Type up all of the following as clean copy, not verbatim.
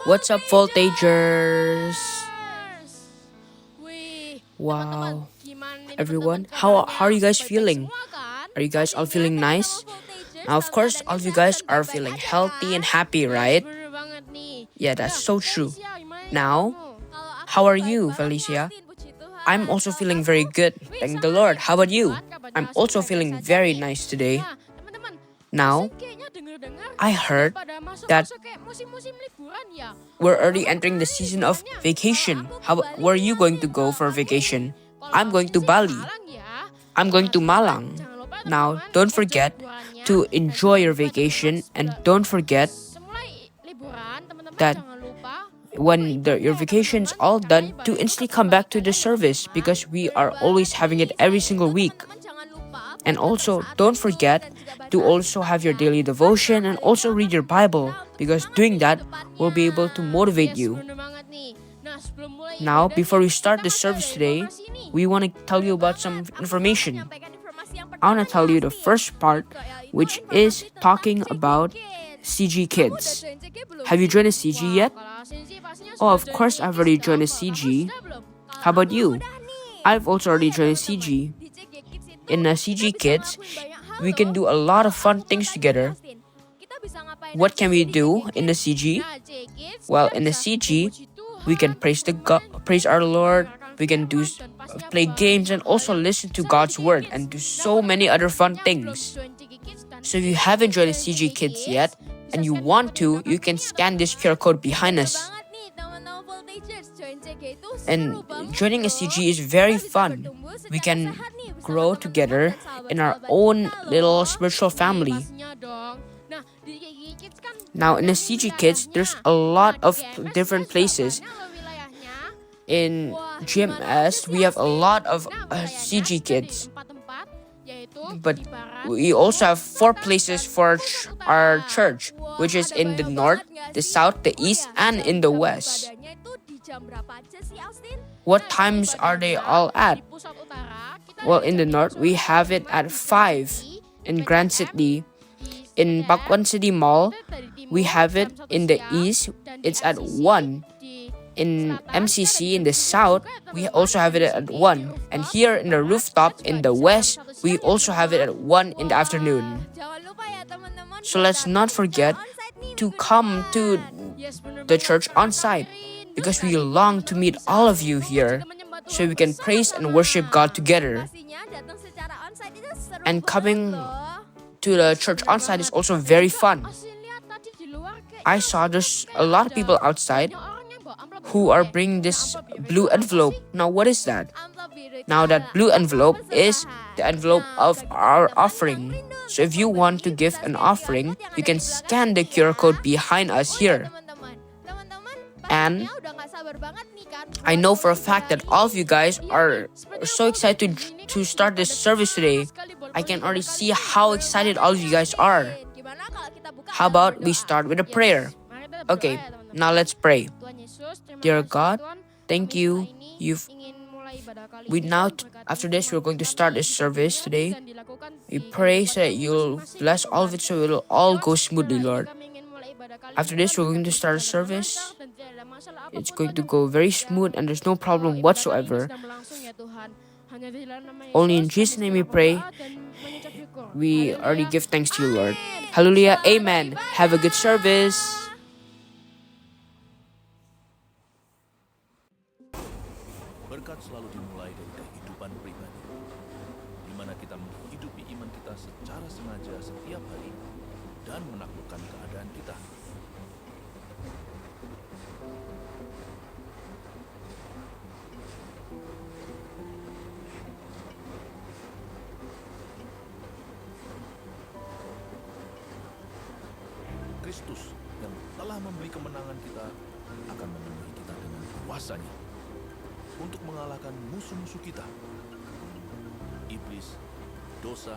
What's up, Voltagers? Wow, everyone, how are you guys feeling? Are you guys all feeling nice? Now, of course, all of you guys are feeling healthy and happy, right? Yeah, that's so true. Now, how are you, Felicia? I'm also feeling very good, thank the Lord. How about you? I'm also feeling very nice today. Now, I heard that we're already entering the season of vacation. Where are you going to go for vacation? I'm going to Bali. I'm going to Malang. Now, don't forget to enjoy your vacation, and don't forget that when your vacation is all done, to instantly come back to the service, because we are always having it every single week. And also, don't forget to also have your daily devotion and also read your Bible, because doing that will be able to motivate you. Now, before we start the service today, we want to tell you about some information. I want to tell you the first part, which is talking about CG Kids. Have you joined a CG yet? Oh, of course I've already joined a CG. How about you? I've also already joined a CG. In a CG Kids, we can do a lot of fun things together. What can we do in the CG? Well, in the CG, we can praise our Lord. We can play games and also listen to God's word and do so many other fun things. So if you haven't joined the CG Kids yet and you want to, you can scan this QR code behind us. And joining a CG is very fun. We can grow together in our own little spiritual family. Now, in the CG Kids, there's a lot of different places. In GMS, we have a lot of CG Kids. But we also have 4 places for our church, which is in the north, the south, the east, and in the west. What times are they all at? Well, in the north, we have it at 5 in Grand City. In Pakuan City Mall, we have it in the east, it's at 1. In MCC in the south, we also have it at 1. And here in the rooftop in the west, we also have it at 1 in the afternoon. So let's not forget to come to the church on site, because we long to meet all of you here so we can praise and worship God together. And coming to the church on site is also very fun. I saw there's a lot of people outside who are bringing this blue envelope. Now, what is that? Now, that blue envelope is the envelope of our offering. So if you want to give an offering, you can scan the QR code behind us here. And I know for a fact that all of you guys are so excited to start this service today. I can already see how excited all of you guys are. How about we start with a prayer? Okay, now let's pray. Dear God, thank you. After this, we're going to start this service today. We pray so that you'll bless all of it so it'll all go smoothly, Lord. After this, we're going to start a service. It's going to go very smooth and there's no problem whatsoever. Only in Jesus' name we pray. We already give thanks to you, Lord. Hallelujah. Amen. Have a good service. Berkat selalu dimulai dari kehidupan pribadi, di mana kita menghidupi iman kita secara sengaja setiap hari dan menaklukkan keadaan kita. Kristus yang telah membeli kemenangan kita akan memenuhi kita dengan kuasa-Nya untuk mengalahkan musuh-musuh kita, iblis, dosa,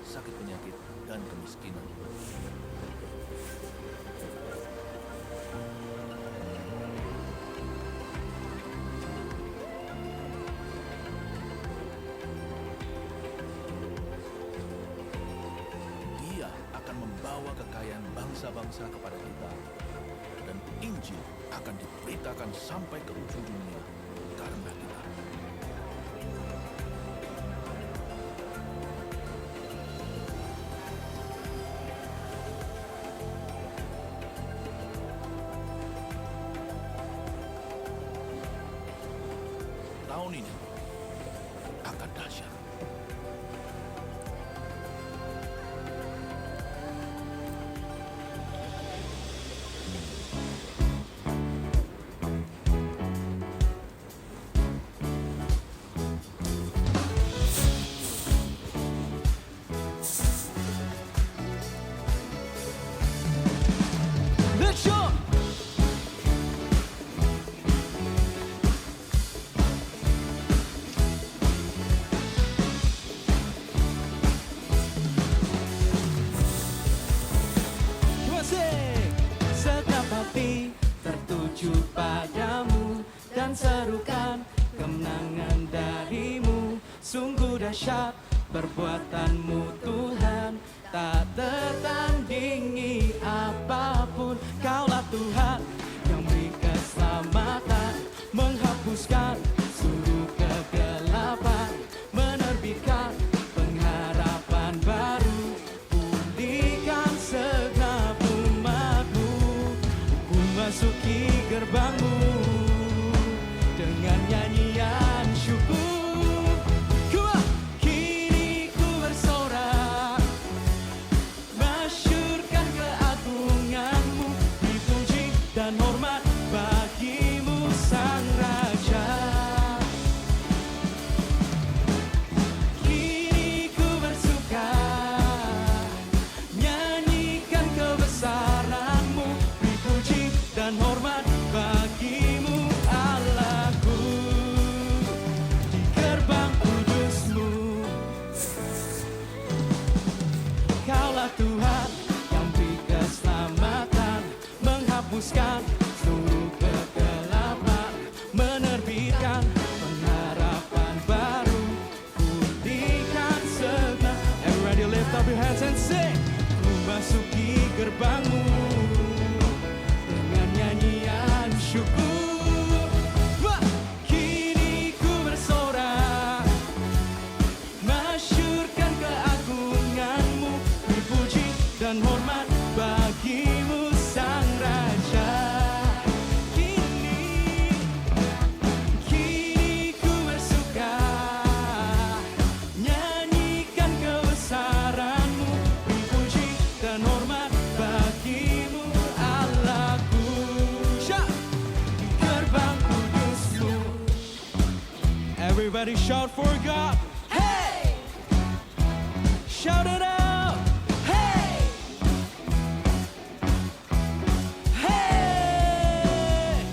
sakit penyakit, dan kemiskinan. Dia akan membawa kekayaan bangsa-bangsa kepada kita dan Injil akan diberitakan sampai ke ujung dunia karena kita. Tahun ini akan dahsyat. Let's go! Setiap hati tertuju padamu dan serukan kemenangan darimu. Sungguh dahsyat perbuatanmu Tuhan, tak tertandingi apapun. Kaulah Tuhan yang beri keselamatan, menghapuskan seluruh kegelapan, menerbitkan pengharapan baru, pulihkan segenap umatmu. Ku masuki gerbangmu dengan nyanyian syukur. Kini ku bersorak, masyurkan keagunganmu, dipuji dan hormat bagimu Sang Raja. Kini ku bersuka, nyanyikan kebesaranmu, dipuji dan hormat bagimu Allahku. Di gerbang kudusmu, Kaulah Tuhan yang beri keselamatan, menghapuskan seluruh kegelapan, menerbitkan pengharapan baru, pulihkan segenap. Everybody lift up your hands and sing. Ku masuki gerbangmu dengan nyanyian syukur. Wah! Kini ku bersorak, masyurkan keagunganmu, dipuji dan hormat bagimu Sang Raja. Kini ku bersuka, nyanyikan kebesaranmu, dipuji dan hormat bagimu Allahku. Di gerbang kudusmu. Everybody shout for God. Hey! Shout it out. Hey! Hey!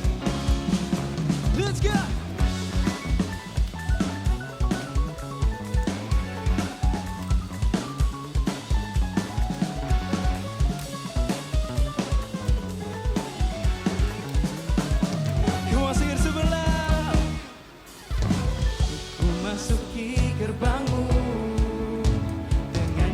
Let's go. Come on, sing it super loud. Ku masuki gerbangmu dengan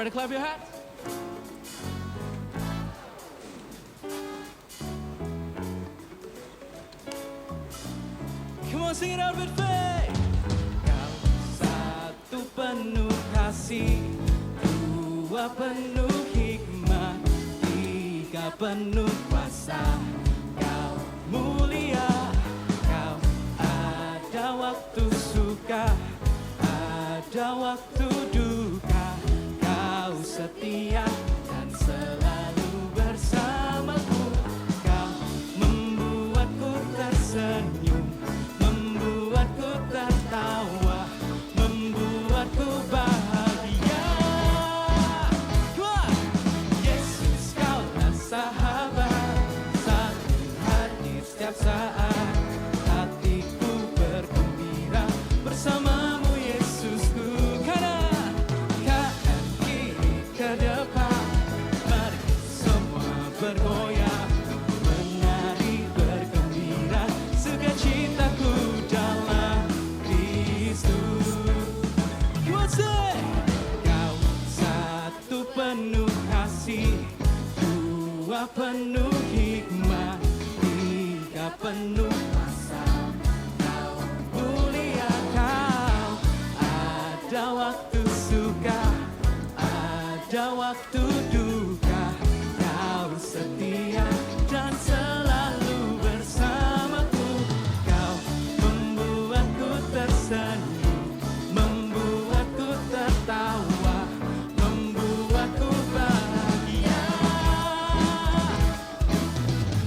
Everybody clap your hands. Come on, sing it out with faith. Kau satu penuh kasih, dua penuh hikmat, tiga penuh kuasa. Kau mulia, kau ada waktu suka, ada waktu duka. Kau setia dan selalu bersamaku. Kau membuatku tersenyum, membuatku tertawa, membuatku bahagia. Come on! Yesus, kaulah sahabat, selalu hadir setiap saat. Hatiku bergembira bersamamu, Yesusku. Kanan kiri ke depan, mari semua bergoyang, menari bergembira, sukacitaku dalam Kristus. Come on, say! Kau satu penuh kasih, dua penuh hikmat, tiga penuh kuasa. Kau mulia, kau ada waktu suka, ada waktu duka. Kau setia dan selalu bersamaku. Kau membuatku tersenyum, membuatku tertawa, membuatku bahagia.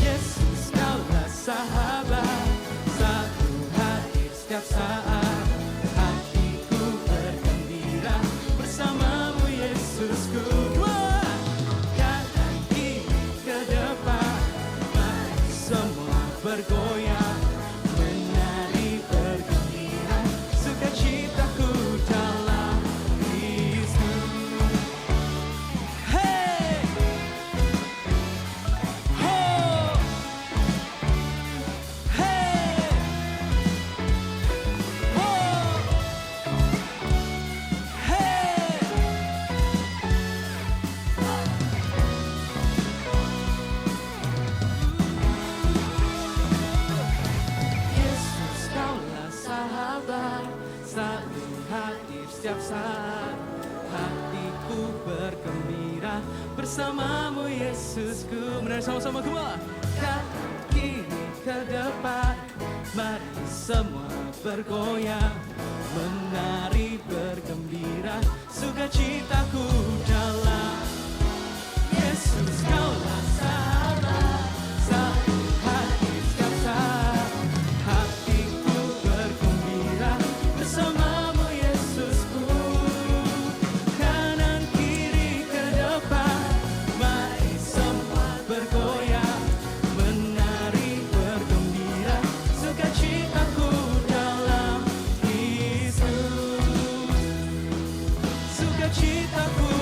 Yesus, kaulah sahabat, selalu hadir setiap saat. Hatiku bergembira bersamamu, Yesusku. Wah! Kanan kiri ke depan, mari semua bergoyang, menari bergembira, sukacitaku dalam Kristus. Hey! Ho! Hey! Ho! Hey! Yesus, kaulah sahabat, selalu hadir setiap saat. Hatiku bergembira bersamamu, Yesusku. Menari sama-sama, kumah. Kanan kiri ke depan, mari semua bergoyang, menari bergembira, sukacitaku dalam Yesus. Kaulah sahabat, selalu hadir setiap saat. Hatiku bergembira bersamamu, Yesusku. Kanan kiri ke depan, mari semua bergoyang, menari bergembira, sukacitaku dalam Kristus. Sukacitaku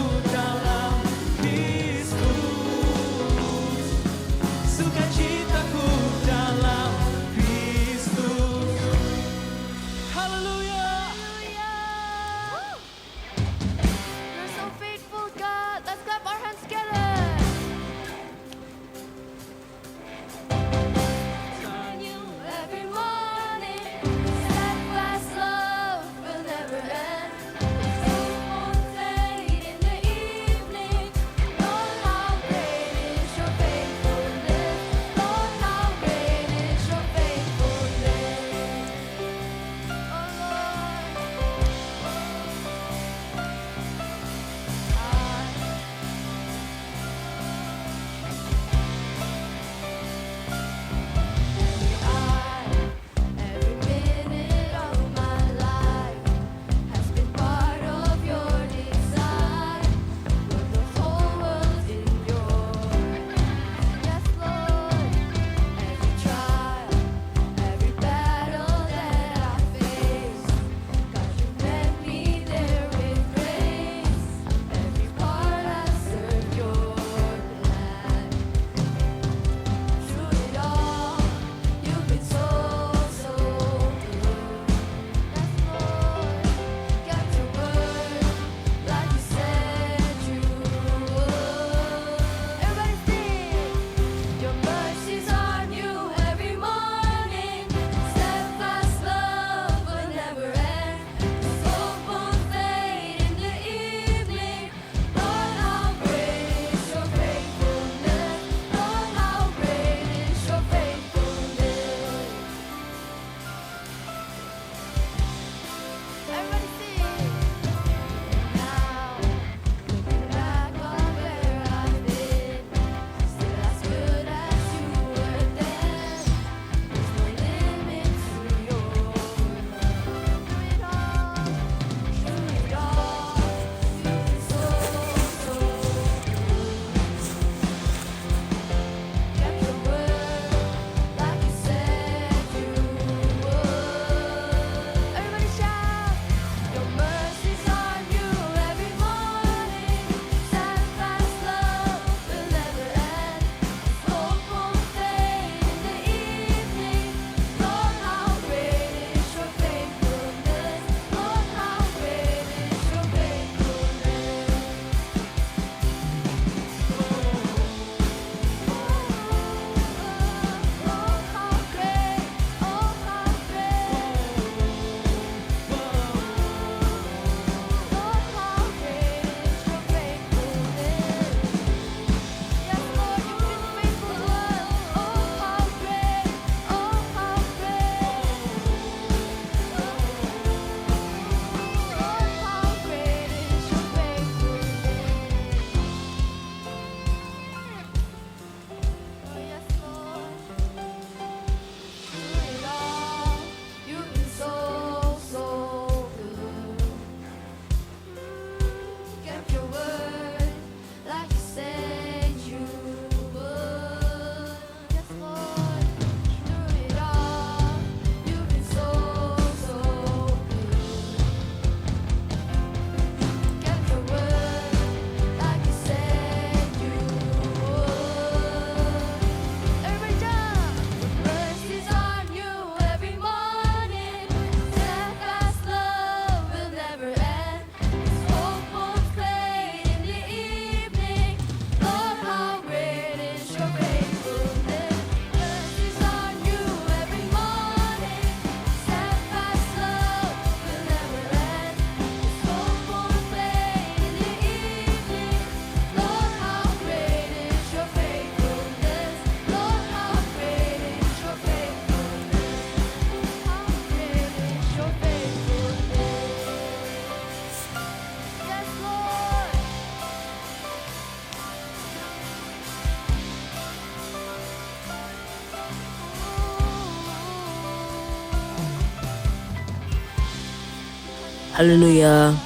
Hallelujah.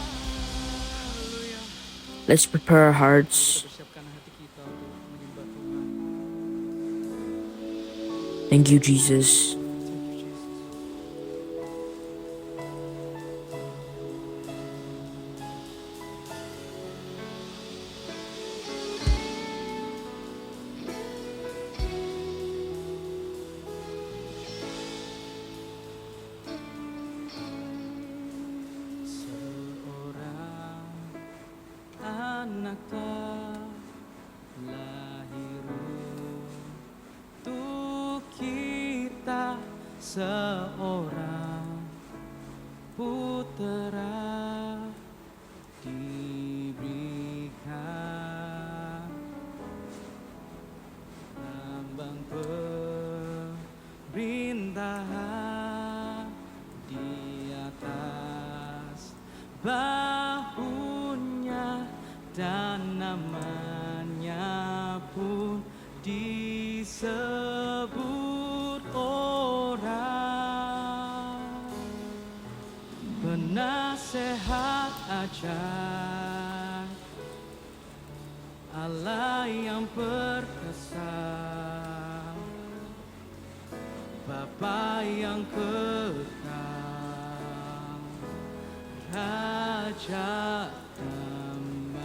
Let's prepare our hearts. Persiapkan hati kita untuk menyembah Tuhan. Thank you, Jesus. Thank you, Jesus. Seorang anak telah lahir untuk kita, seorang putera diberikan, lambang pemerintahan di atas bahunya, dan namanya pun disebut orang penasehat ajaib, Allah yang perkasa, Bapa yang kekal, Raja damai.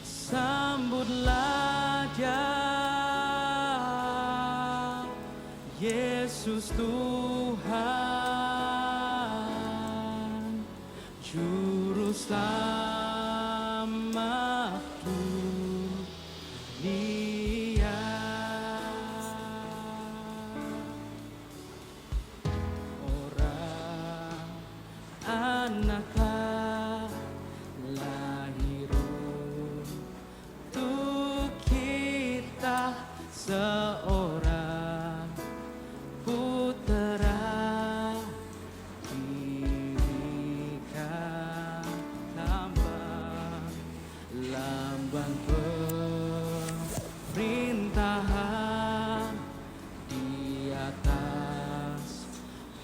Sambutlah Dia, Yesus Tuhan, Juru Selamat dunia. Orang anak lahir untuk kita, seorang putera diberikan, lambang pemerintahan di atas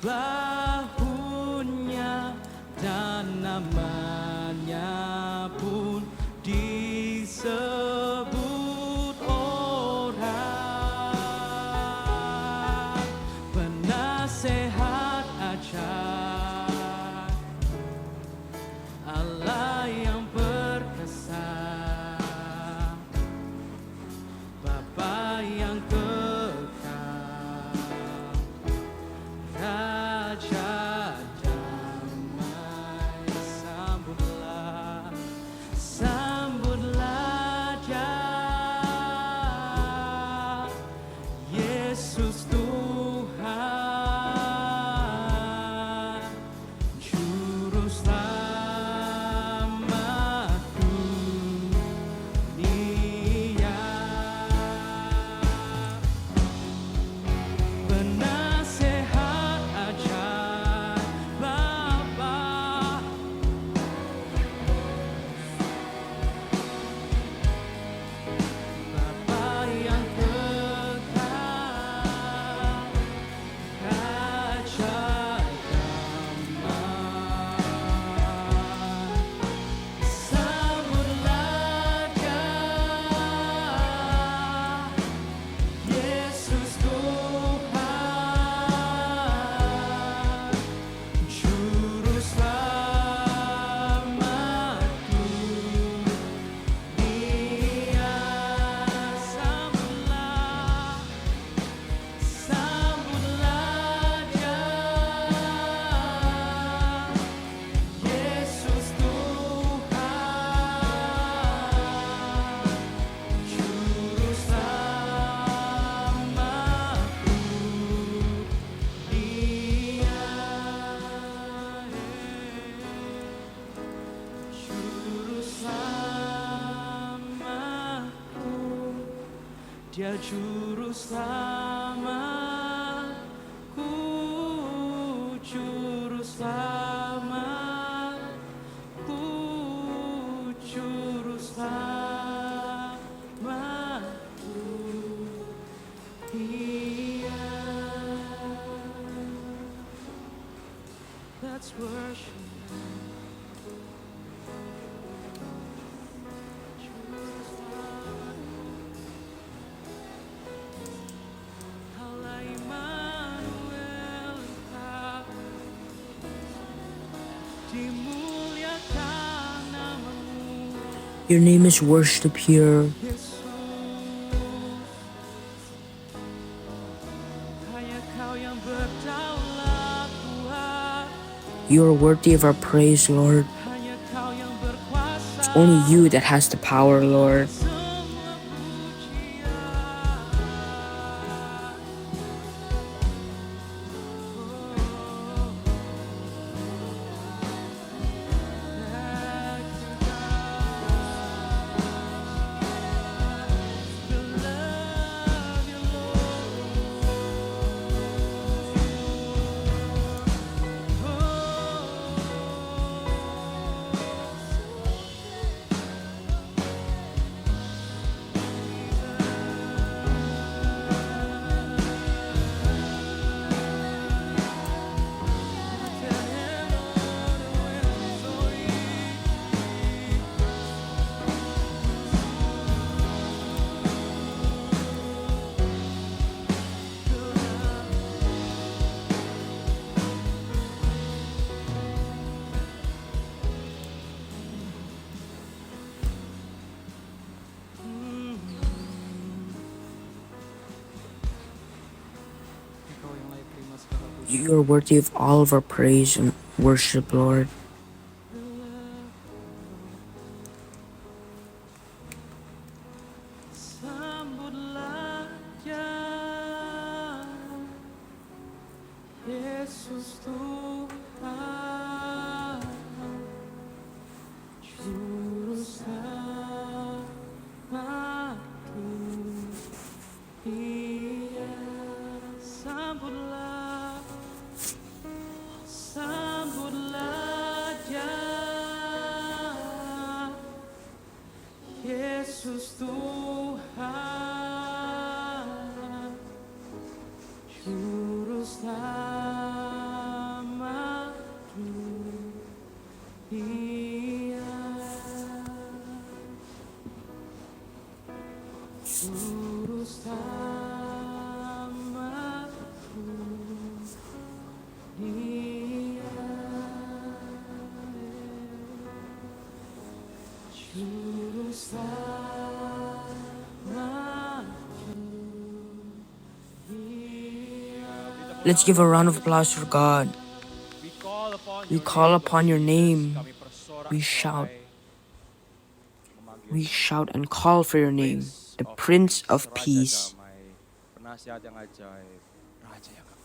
bahunya, dan namanya pun disebut orang penasehat ajaib, Allah yang perkasa, Bapa yang kekal, Raja damai. Sambutlah Dia, Yesus Tuhan, Juru Selamat dunia. Penasehat ajaib, Bapa, Bapa yang kekal, Raja damai. Sambutlah Dia, Yesus Tuhan, Juru Selamat dunia. Sambutlah Dia, Yesus Tuhan, Juru Selamat dunia. Juru Selamatku, Dia Juru Selamatku, Juru Selamatku, Juru Selamatku, Dia. Your name is worshipped here. Yesus, hanya Kau yang berdaulat Tuhan, You are worthy of our praise, Lord. hanya Kau yang berkuasa. It's only you that has the power, Lord. Semua pujian. Engkau yang layak terima segala puji. You are worthy of all of our praise and worship, Lord. Sambutlah dia, Yesus Tuhan, Juru Selamatku. Dia sambutlah dia, Yesus Tuhan, Juru Selamatku. Dia Juru Selamatku. Dia Juru Selamatku. Dia. Let's give a round of applause for God. We call upon your name. We shout. We shout and call for your name, the Prince of Peace,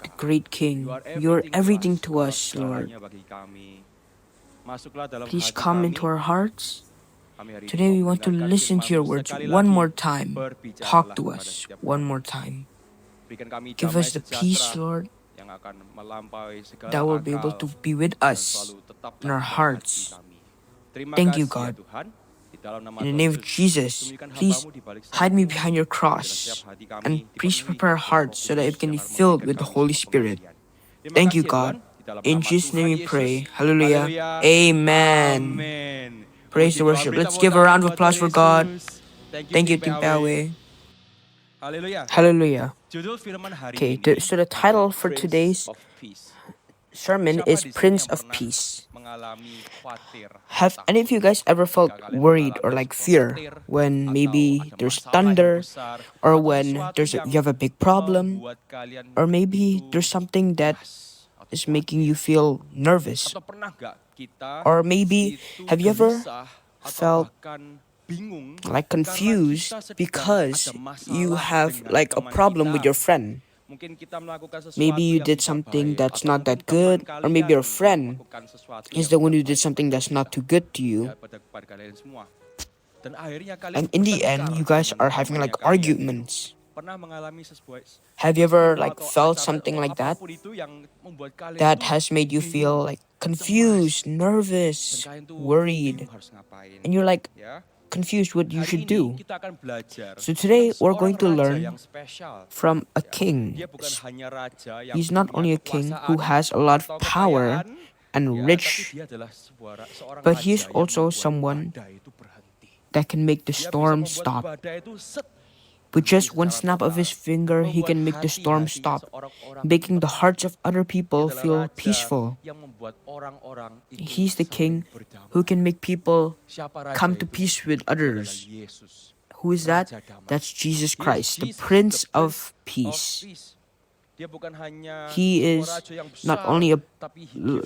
the great King. You are everything to us, Lord. Please come into our hearts. Today we want to listen to your words one more time. Talk to us one more time. Give us the peace, Lord, that will be able to be with us in our hearts. Thank you, God. In the name of Jesus, please hide me behind your cross and please prepare our hearts so that it can be filled with the Holy Spirit. Thank you, God. In Jesus' name we pray. Hallelujah. Amen. Praise the worship. Let's give a round of applause for God. Thank you, Tim Pawe. Hallelujah. Okay, so the title for today's sermon is Prince of Peace. Have any of you guys ever felt worried or like fear when maybe there's thunder, or when you have a big problem, or maybe there's something that is making you feel nervous? Or maybe have you ever felt like confused because you have like a problem with your friend? Maybe you did something that's not that good, or maybe your friend is the one who did something that's not too good to you. And in the end, you guys are having like arguments. Have you ever like felt something like that? That has made you feel like confused, nervous, worried, and you're like confused what you should do. So today we're going to learn from a king. He's not only a king who has a lot of power and rich, but he's also someone that can make the storm stop. With just one snap of his finger, he can make the storm stop, making the hearts of other people feel peaceful. He's the king who can make people come to peace with others. Who is that? That's Jesus Christ, the Prince of Peace. He is not only a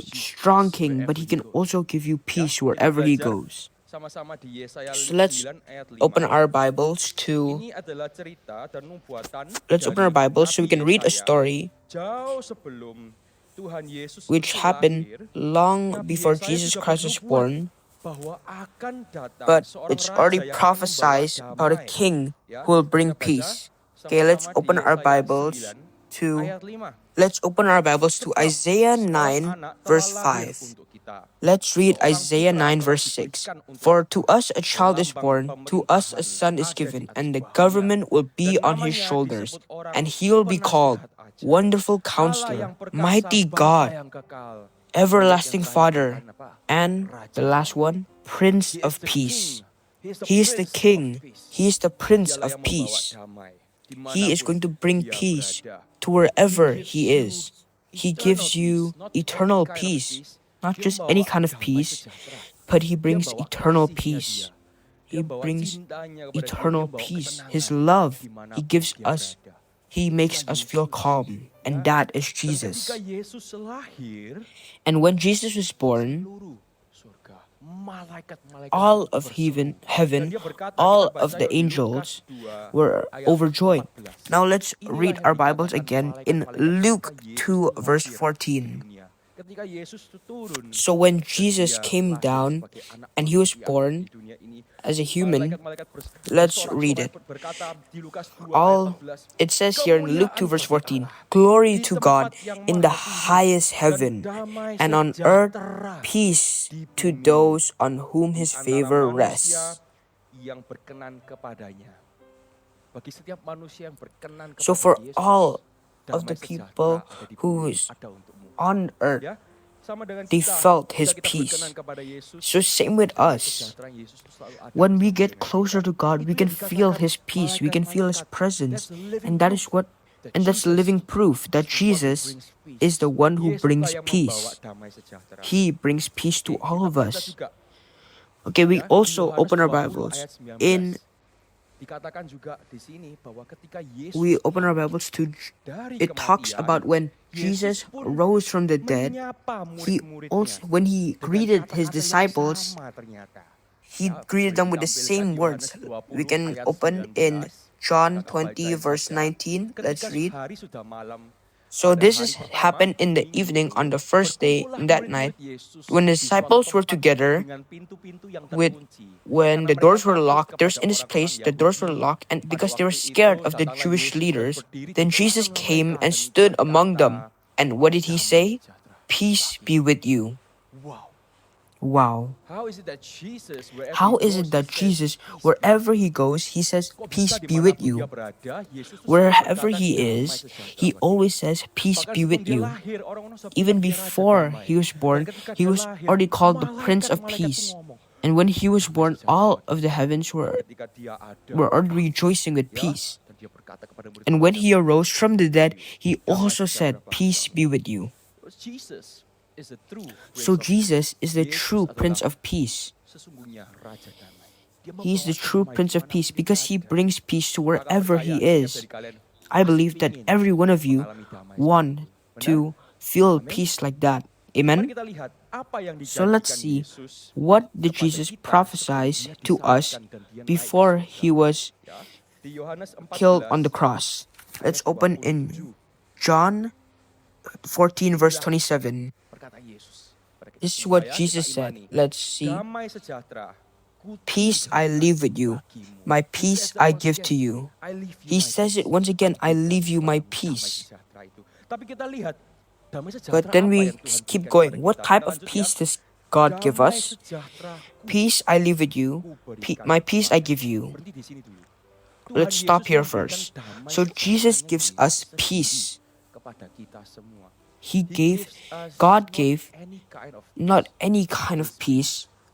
strong king, but he can also give you peace wherever he goes. So let's open our Bibles so we can read a story which happened long before Jesus Christ was born, but it's already prophesied about a king who will bring peace. Okay, let's open our Bibles to Isaiah 9 verse 5. Let's read Isaiah 9 verse 6. For to us a child is born, to us a son is given, and the government will be on his shoulders, and he will be called Wonderful Counselor, Mighty God, Everlasting Father, and the last one, Prince of Peace. He is the King. He is the Prince of Peace. He is going to bring peace to wherever he is. He gives you eternal peace. Not just any kind of peace, but he brings eternal peace. He brings eternal peace. His love, he gives us. He makes us feel calm. And that is Jesus. And when Jesus was born, all of heaven, all of the angels were overjoyed. Now let's read our Bibles again in Luke 2 verse 14. So when Jesus came down and he was born as a human, let's read it. It says here in Luke 2 verse 14, Glory to God in the highest heaven, and on earth peace to those on whom his favor rests. So for all of the people who is on earth, they felt his peace. So same with us. When we get closer to God, we can feel his peace, we can feel his presence. And that's the living proof that Jesus is the one who brings peace. He brings peace to all of us. Okay, we also open our Bibles to, it talks about when Jesus rose from the dead. When he greeted his disciples, he greeted them with the same words. We can open in John 20 verse 19. Let's read. So this happened in the evening on the first day, that night, when the disciples were together. When the doors were locked, in this place, the doors were locked, and because they were scared of the Jewish leaders, then Jesus came and stood among them. And what did he say? Peace be with you. Wow. How is it that Jesus, wherever he goes, he says, peace be with you. Wherever he is, he always says, peace be with you. Even before he was born, he was already called the Prince of Peace. And when he was born, all of the heavens were already rejoicing with peace. And when he arose from the dead, he also said, peace be with you. So Jesus is the true Prince of Peace. He is the true Prince of Peace because he brings peace to wherever he is. I believe that every one of you want to feel peace like that. Amen? So let's see, what did Jesus prophesy to us before he was killed on the cross? Let's open in John 14 verse 27. This is what Jesus said. Let's see. Peace I leave with you. My peace I give to you. He says it once again, I leave you my peace. But then we keep going. What type of peace does God give us? Peace I leave with you. My peace I give you. Let's stop here first. So Jesus gives us peace. God gave not any kind of peace,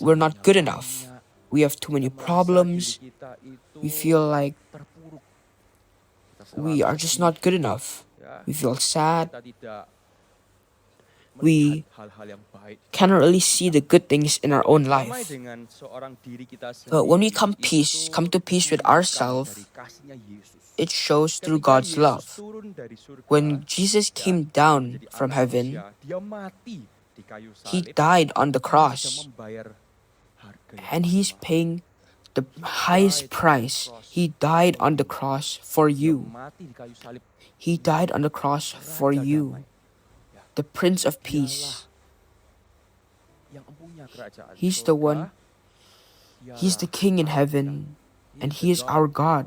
we're not good enough. we have too many problems. We feel like we are just not good enough. We feel sad. We cannot really see the good things in our own life. But when we come to peace with ourselves, it shows through God's love. When Jesus came down from heaven, he died on the cross, and he's paying the highest price. He died on the cross for you. He died on the cross for you, the Prince of Peace. He's the one, he's the King in heaven, and he is our God.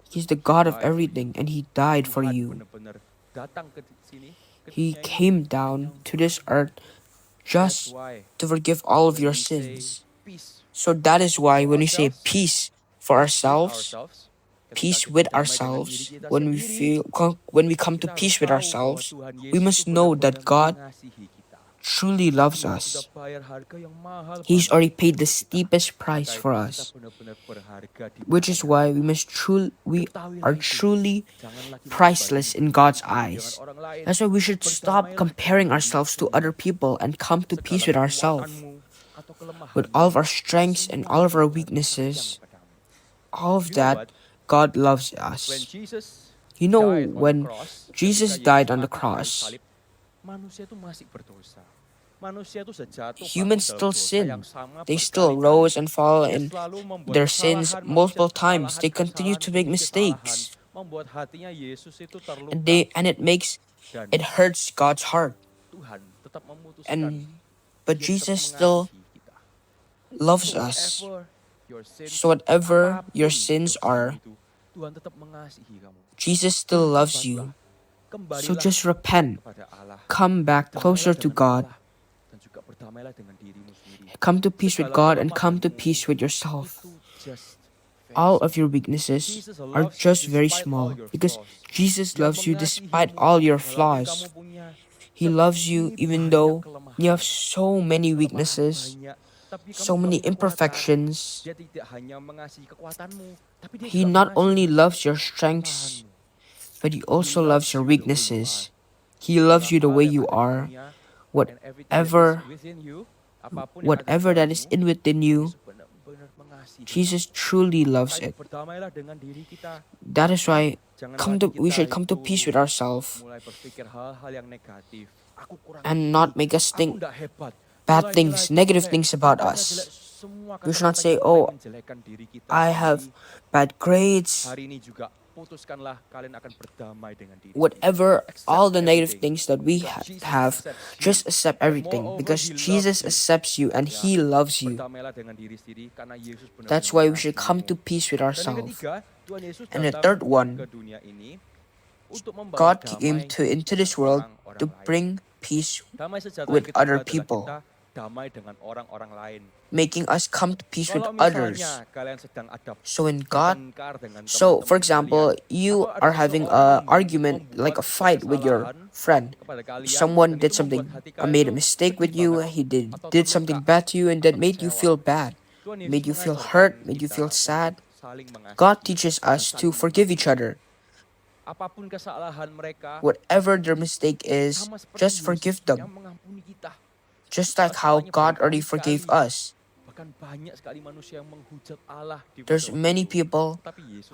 He's the God of everything, and he died for you. He came down to this earth just to forgive all of your sins. So that is why when we say peace for ourselves, peace with ourselves, when we come to peace with ourselves, we must know that God truly loves us. He's already paid the steepest price for us, which is why we are truly priceless in God's eyes. That's why we should stop comparing ourselves to other people and come to peace with ourselves. With all of our strengths and all of our weaknesses, all of that, God loves us. You know, when Jesus died on the cross, humans still sin. They still rose and fall in their sins multiple times. They continue to make mistakes. And it hurts God's heart. But Jesus still loves us. So whatever your sins are, Jesus still loves you. So just repent. Come back closer to God. Come to peace with God and come to peace with yourself. All of your weaknesses are just very small because Jesus loves you despite all your flaws. He loves you even though you have so many weaknesses, so many imperfections. He not only loves your strengths, but he also loves your weaknesses. He loves you the way you are. Whatever that is in within you, Jesus truly loves it. That is why we should come to peace with ourselves and not make us think bad things, negative things about us. We should not say, oh, I have bad grades. Whatever, all the negative things that we have, just accept everything because Jesus accepts you and he loves you. That's why we should come to peace with ourselves. And the third one, God came into this world to bring peace with other people, making us come to peace with others. So for example, you are having an argument, like a fight with your friend. Someone did something, made a mistake with you, he did something bad to you, and that made you feel bad, made you feel hurt, made you feel sad. God teaches us to forgive each other. Whatever their mistake is, just forgive them. Just like how God already forgave us. There's many people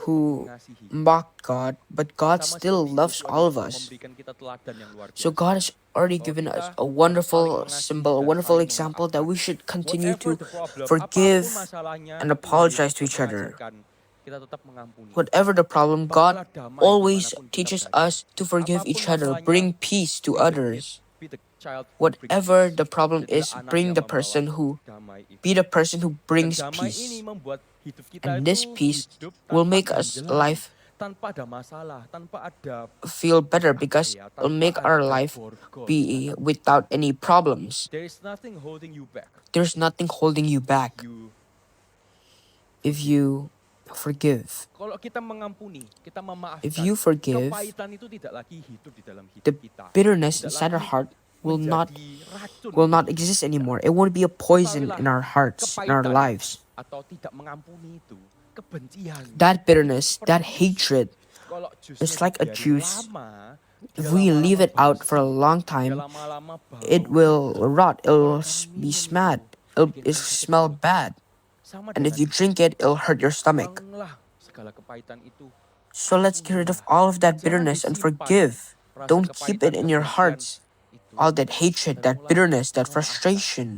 who mock God, but God still loves all of us. So God has already given us a wonderful symbol, a wonderful example that we should continue to forgive and apologize to each other. Whatever the problem, God always teaches us to forgive each other, bring peace to others. Whatever the problem is, be the person who brings peace. And this peace will make us life feel better because it will make our life be without any problems. There's nothing holding you back if you forgive. If you forgive, the bitterness inside our heart will not menjadi racun will not bagi exist kita. anymore. It won't be a poison Ketahuilah, in our hearts, in our kepahitan lives. atau tidak mengampuni itu, kebencian, That bitterness, seperti that jus. hatred, Kalau jusnya it's like a dibiarin juice. lama, If dia we leave lama-lama it bau out for a sekali. long Dia time, lama-lama bau. it will rot. Kalau It'll kamu be minum mad. itu, It'll bikin kamu sakit smell perut. bad. Sama And if dengan you drink it, it'll hurt your stomach. buanglah segala kepahitan itu. So let's get rid of Ampunilah. all of that Jangan bitterness and disimpan forgive. rasa Don't keep it kepahitan, in your kebencian hearts. itu. All that hatred, Dan that mulai bitterness, that memaafkan. frustration.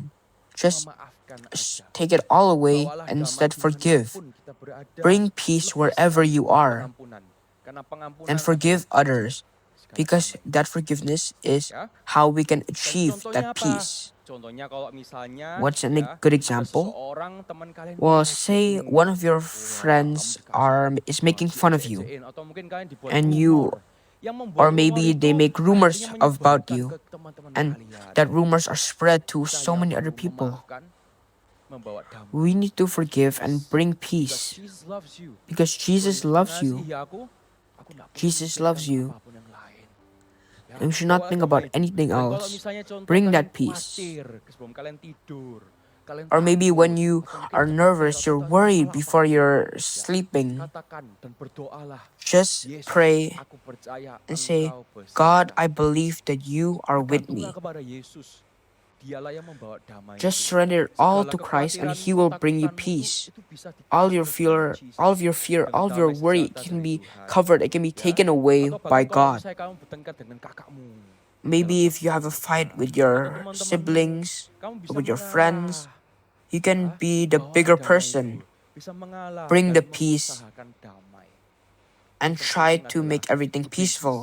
Just Memaafkan aja. take it all away Bawalah and damai instead forgive. dimanapun kita berada. Bring peace wherever you are Pengampunan. Karena pengampunan and forgive adalah others, segala because damai. that forgiveness is Ya. how we can Dan achieve contohnya that apa? peace. Contohnya kalau misalnya What's a ya, good ada example? seseorang teman kalian Well, say ngejekin, one of your wah, kamu friends dikasih is making fun of you, diejek-ejekin, atau mungkin kalian dibuat and you, rumor. Yang membuat or rumor maybe they itu make rumors akhirnya about menyebarkan you, ke teman-teman and kalian. that rumors are spread to Kita so yang many other perlu people. memaafkan, membawa damai. We need to forgive and bring Because peace, Jesus loves you. because Jesus Boleh loves mengasihi you. aku nggak perlu Jesus memikirkan loves you. apapun yang lain. Ya, And we should not bawa think damai about itu. anything Dan kalau else. misalnya contoh Bring kalian that peace. khawatir sebelum kalian tidur, kalian Or maybe when takut, you atau mungkin are khawatir nervous, atau you're takut worried masalah before apapun, you're ya, sleeping, katakan dan berdoalah. just Yesus, pray aku percaya and say, Engkau beserta. God, I believe that you are with Bergantunglah me. kepada Yesus. Dialah yang membawa damai Just itu. surrender it all Segala to Christ and kekhawatiranmu, He will bring you ketakutanmu peace. itu bisa All your di-cover dengan fear, Jesus. all of your fear, Dengan all of your damai worry sejahtera can dari be Tuhan. covered, it can be Ya. taken away Atau by bahkan kalau God. misalnya kamu bertengkar dengan kakakmu, Maybe dalam if you have a satu fight with atau your teman-temanmu, siblings kamu bisa or with your mengalah. friends, you can Ya, be the bawa bigger damai person. itu. Bisa mengalah Bring dan the peace mengusahakan damai. and Yang try terpenting to make adalah everything berbisnis. peaceful.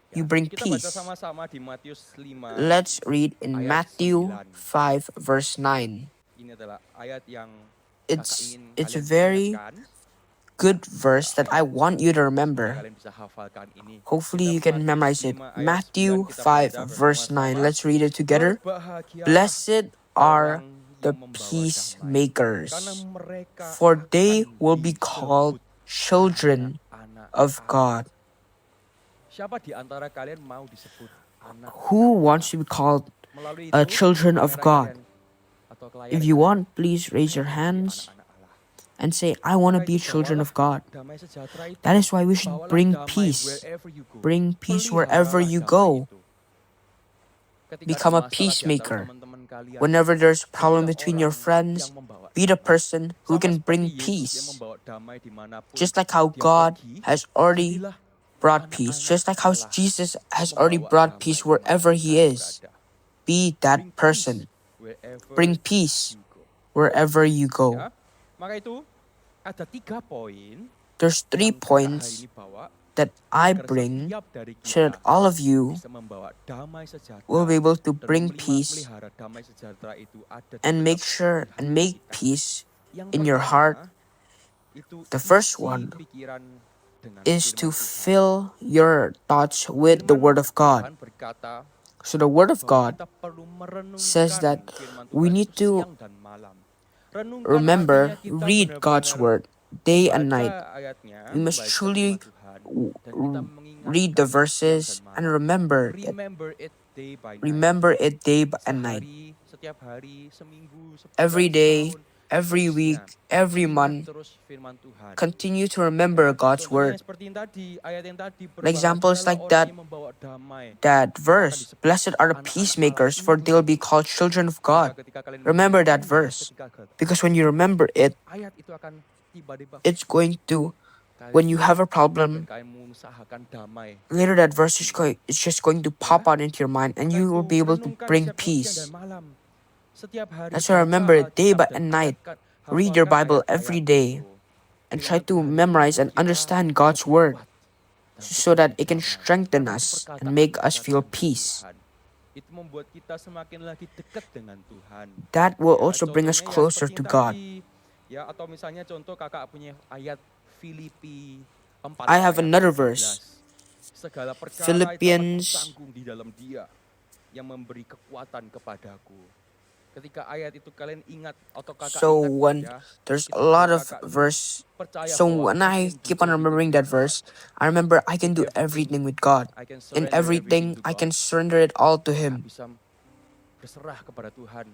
Ya, You bring kita baca peace. sama-sama di Matius 5 Let's read in ayat Matthew 9. 5 verse 9. Ini adalah ayat yang kakak It's ingin it's a kalian very ingatkan. good verse that I want you to Semoga remember. kalian bisa hafalkan ini. Hopefully you Kita can memorize it. 5 ayat Matthew 9 kita 5 baca verse 9. bersama-sama. Let's read it together. Berbahagialah Blessed are orang the yang membawa damai, peacemakers, karena mereka for they akan will be disebut called children anak-anak of Allah. God. Siapa di antara kalian mau disebut anak? Who wants to be called Melalui a itu, children of kamera God? kalian atau ke layar If you kalian, want, please raise your menjadi hands anak-anak Allah. and say, I want to Maka be itu children bawalah of God. damai sejahtera itu. That is why we should Bawalah bring damai peace. wherever you go. Bring peace wherever Peliharalah you damai go. itu. Ketika Become ada a masalah di antara peacemaker. teman-teman kalian, Whenever there's a problem jadilah between your orang friends, yang membawa be the damai. person who Sama can seperti bring Yesus yang peace. membawa damai dimanapun Just like how dia God pergi, has already jadilah brought peace. anak-anak Just like how Allah Jesus has yang already membawa brought damai peace dimanapun wherever He kalian is. berada. Be Bring that peace person. wherever Bring peace you go. wherever you go. Ya, maka itu ada 3 poin There's 3 yang kakak hari points ini bawa that I agar bring setiap dari so that kita all of you bisa membawa damai sejahtera will be able to dan bring peace memelihara damai sejahtera itu ada di and make dalam sure hati and make kita. peace Yang in your pertama, heart. itu The first isi one pikiran dengan is firman to Tuhan. fill your thoughts with the Firman Word of God. Tuhan berkata So the Word of bahwa God kita perlu merenungkan says that firman we Tuhan need itu to siang dan malam. Renungkan remember, artinya kita read God's benar-benar Word day and membaca night. ayatnya, We must membaca truly firman Tuhan, dan kita read the mengingatkan verses siang dan and malam. remember it. Remember it day by night. Remember it day and night. Sehari, setiap hari, seminggu, sebulan, Every day, setahun, every seterusnya. week, every Ingat month, terus firman Tuhan. continue to remember God's Contohnya Word. seperti yang tadi, ayat yang tadi, An example is berbahagialah like orang that yang membawa damai. That Akan verse, disebut blessed are the anak-anak peacemakers, Allah. for Ingat they'll be itu. called children of Maka God. ketika kalian Remember that merenungkannya, verse, ketika because when you remember it, ayat itu akan tiba-tiba it's going to, kalian when you have a dan problem, kalian mengusahakan damai. later that verse is it's just going to pop out into your mind and Maka you itu will be able to renungkan bring setiap siang peace. dan malam. Setiap hari That's why baca remember it day Alkitab and dan night. hafalkan Read your Bible ayat-ayat every itu. day and try Firman to Tuhan itu memorize and membuat kita understand God's lebih Word kuat dalam so hidup that it can damai. strengthen Karena us perkataan and make us feel perkataan peace. Tuhan. Itu membuat kita semakin lagi dekat dengan Tuhan. That will Ya, also bring us contohnya ya closer seperti to yang God. tadi. Ya, atau misalnya contoh kakak punya ayat Filipi 4 I have ayat another 17. verse. Segala perkara dapat Philippians kutanggung di dalam Dia yang memberi kekuatan kepadaku. Ketika ayat itu kalian ingat atau kakak So ingat when ya, there's itu a lot bikin of kakak tuh verse, percaya so bahwa when I I can do keep on everything remembering with that God. verse, I remember I In can do everything with God. I can In surrender everything everything, to I God. can surrender it all to Kakak Him. bisa berserah kepada Tuhan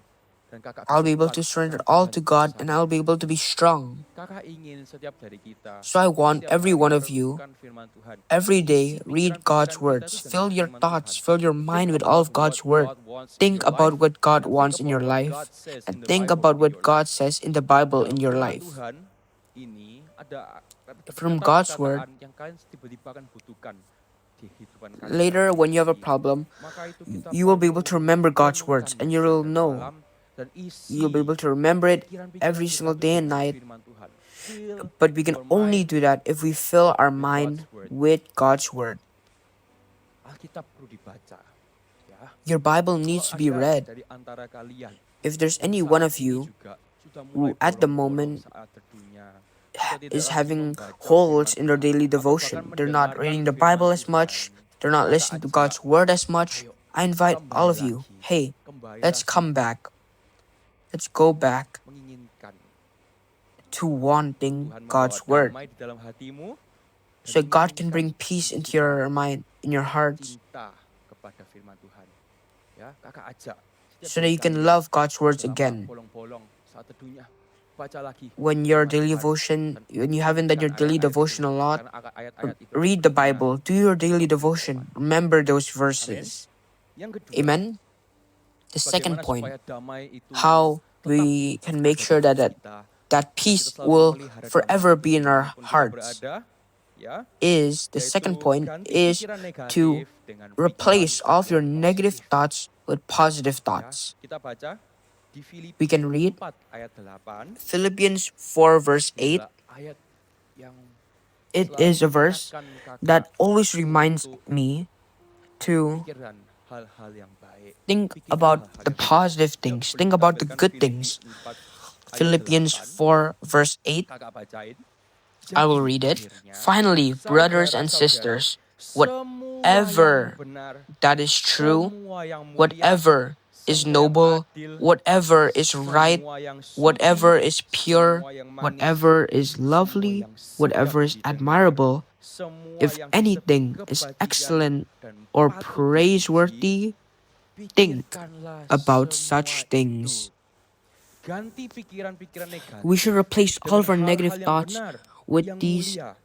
dan kakak I'll bisa be able kuat to surrender karena all Tuhan to God, and bersama. I'll be able to be strong. Kakak ingin setiap dari kita So I want setiap every hari one of you, merenungkan firman Tuhan. every day, Isi read pikiran-pikiran God's kita itu words. dengan Fill your firman thoughts, Tuhan. fill your Think mind with all about of what God's word. God wants in Think your life about what God and think wants in about your what life, God says and in the think Bible about in what your God life. says in the Bible in Dalam your firman life. Tuhan ini ada From God's word, perkataan yang kalian tiba-tiba akan butuhkan di kehidupan kalian later when you have a sehari-hari. problem, Maka itu kita you will be able perlu to remember God's words, merenungkannya and you secara will know. dalam dan You'll be isi able to remember it pikiran-pikiran every kita single itu day and dengan night. firman Tuhan. Fill But we can your only mind do that if we fill our with mind God's word. with God's word. Alkitab perlu dibaca. Ya. Your Bible Kalau needs to be ada read. dari antara kalian If there's yang any one saat of ini you juga sudah who mulai at the bolong-bolong moment saat teduhnya, sudah tidak is lagi having membaca holes firman in their Tuhan, daily atau bahkan devotion, they're not mendengarkan reading the firman Bible as Tuhan, much, they're not kakak listening to ajak, God's word as much, ayo I invite all kembali of you, lagi, hey, kembali let's lagi come back. Let's go back menginginkan to wanting Tuhan membawa God's word, damai di dalam hatimu, dan so God can menginginkan bring peace into kesukaan, your mind, in your hearts, cinta kepada firman Tuhan. Ya, kakak ajak setiap so that dari you can kalian love God's words dalam again. bolong-bolong saat teduhnya, baca lagi When your firman daily Tuhan devotion, dan when you haven't done your renungkan daily ayat-ayat itu, devotion a lot, karena ayat-ayat itu read the berguna Bible, do your daily untuk kehidupan. devotion, remember those Amin. verses. Yang kedua, Amen. The second bagaimana point, supaya damai itu how tetap we can make ada sure di that hati kita, that kita peace selalu will memelihara forever damai be in our dimanapun kita hearts, berada, ya, is the second yaitu point ganti is pikiran to negatif dengan replace pikiran all of your yang negative positif. thoughts with positive Ya, thoughts. kita baca di We Filipi can read 4 ayat 8. Philippians 4 verse Ini 8. adalah ayat yang It selalu is a verse mengingatkan kakak that always reminds untuk me to pikirkan hal-hal yang baik. think Pikirkan about hal-hal the yang baik. positive Yuk, things, boleh think about the ditampilkan good Filipi things. 4 ayat Philippians 8. 4 verse 8. Kakak bacain. I will Jadi read it. akhirnya, Finally, brothers and saudara-saudara, sisters, semua yang whatever benar, that is true, semua yang mulia, whatever is semua yang noble, adil, whatever is right, semua yang suci, whatever is pure, semua yang manis, whatever is semua lovely, yang sedap whatever is didengar, admirable, semua if yang anything disebut is kebajikan excellent dan or patut dipuji, praiseworthy, think pikirkanlah about semua such things. itu. Ganti pikiran-pikiran negatif We should replace all dengan of our negative hal-hal yang thoughts benar, with yang things mulia,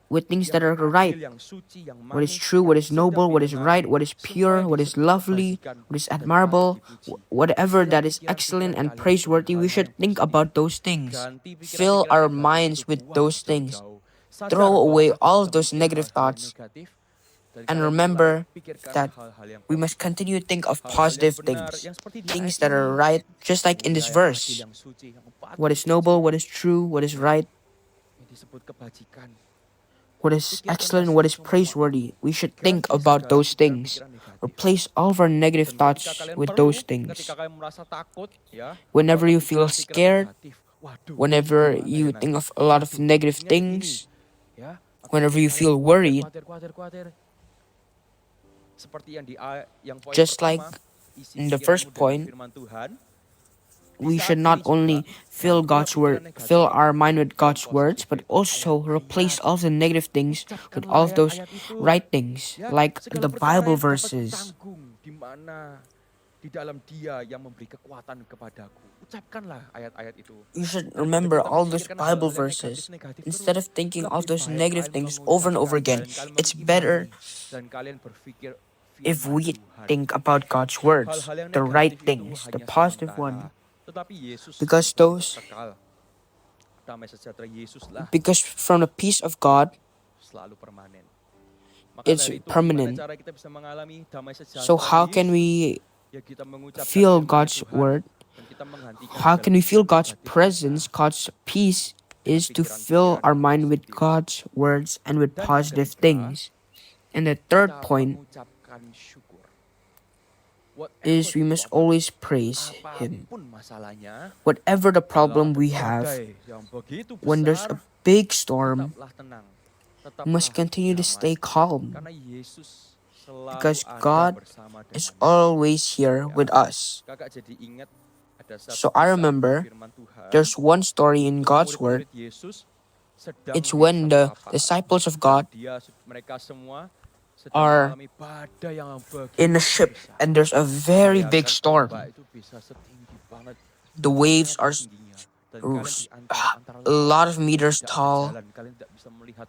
that are yang right, adil, yang suci, yang what is manis, true, what yang is noble, sedap what is didengar, right, what is semua pure, yang what is disebut lovely, kebajikan what is dan patut admirable, dipuji. whatever Fill that is pikiran-pikiran excellent and kalian praiseworthy, dengan we hal-hal should yang think positif. about those things. Ganti Fill pikiran-pikiran our negatif minds itu, with buang those things. jauh-jauh. Sadar Throw bahwa away kakak all sudah of those memikir negative hal-hal yang thoughts. negatif, dan And kalian remember mulai pikirkan that hal-hal yang we must positif. continue to think of Hal-hal yang positive benar, things. yang seperti di Things ayat that are ini. right, just like in this Mulia, yang adil, verse. yang suci, yang patut What is dipuji, noble, what is true, what is right, yang disebut kebajikan. what is Pikirkanlah excellent, what is semua praiseworthy. We should think ganti about segala those things. pikiran-pikiran negatif. Replace all of our negative Dan thoughts ketika kalian with perlu, those things. ketika kalian merasa takut, ya, Whenever bahkan you feel pikiran-pikiran scared, negatif, waduh, whenever gimana you ya think nanti? of a lot of Waduh, negative ingat ini, things, ya, atau whenever mungkin you kalian feel worried, khawatir, seperti yang poin just pertama, like isi in the pikiranmu first dengan point, firman Tuhan. we Di saat should ini not juga, only fill gantilah God's pikiran word, negatif fill our mind with yang God's positif words, but itu. also Ayat replace ayat, all the negative things with ucapkanlah all of those ayat-ayat itu. right things, Ya, like segala the perkara Bible yang dapat verses. kutanggung di mana di dalam Dia yang memberi kekuatan kepadaku. Ucapkanlah ayat-ayat itu. You should Daripada remember kita all those memikirkan Bible hal-hal yang verses. negatif-negatif Instead terus, of thinking lebih of those baik negative kalian things over and over mengucapkan again, dan kalian it's better mengimani dan kalian berpikir if firman we Tuhan. think about God's words, Hal-hal yang the right negatif itu things, the hanya positive sementara. one. Tetapi Yesus Because itu those, kekal. Damai sejahtera Yesuslah because from the peace of God, selalu permanen. Maka it's dari itu permanent. gimana cara kita bisa mengalami damai sejahtera So how can Yesus? we Ya kita mengucapkan feel firman God's Tuhan word? dan kita menghentikan How segala can we feel pikiran God's negatif presence, kita God's peace, dengan is to fill pikiran-pikiran our yang mind with positif. God's words and with Dan yang positive ketiga, things. And the third kita point mengucapkan syukur. Whatever is we the must problem, always praise Him. apapun masalahnya, Whatever the kalau problem ada we have, badai yang begitu when there's besar, a big storm, tetaplah tenang, we must tetaplah continue to damai. stay calm Karena Yesus selalu because ada God bersama is denganmu. always here Ya. with us. Kakak jadi ingat Ada satu So I kisah remember firman Tuhan, there's one story in God's word. murid-murid Yesus sedang It's melihat when satu the lapaan. disciples of Dan God mereka semua sedang are mengalami badai yang in a begitu ship besar. and there's a very big Bayangkan storm. ombak itu bisa setinggi banget. The waves are Tingginya. Dan kalian di antara a lot of lautan meters tidak ada tall, jalan. Kalian tidak bisa melihat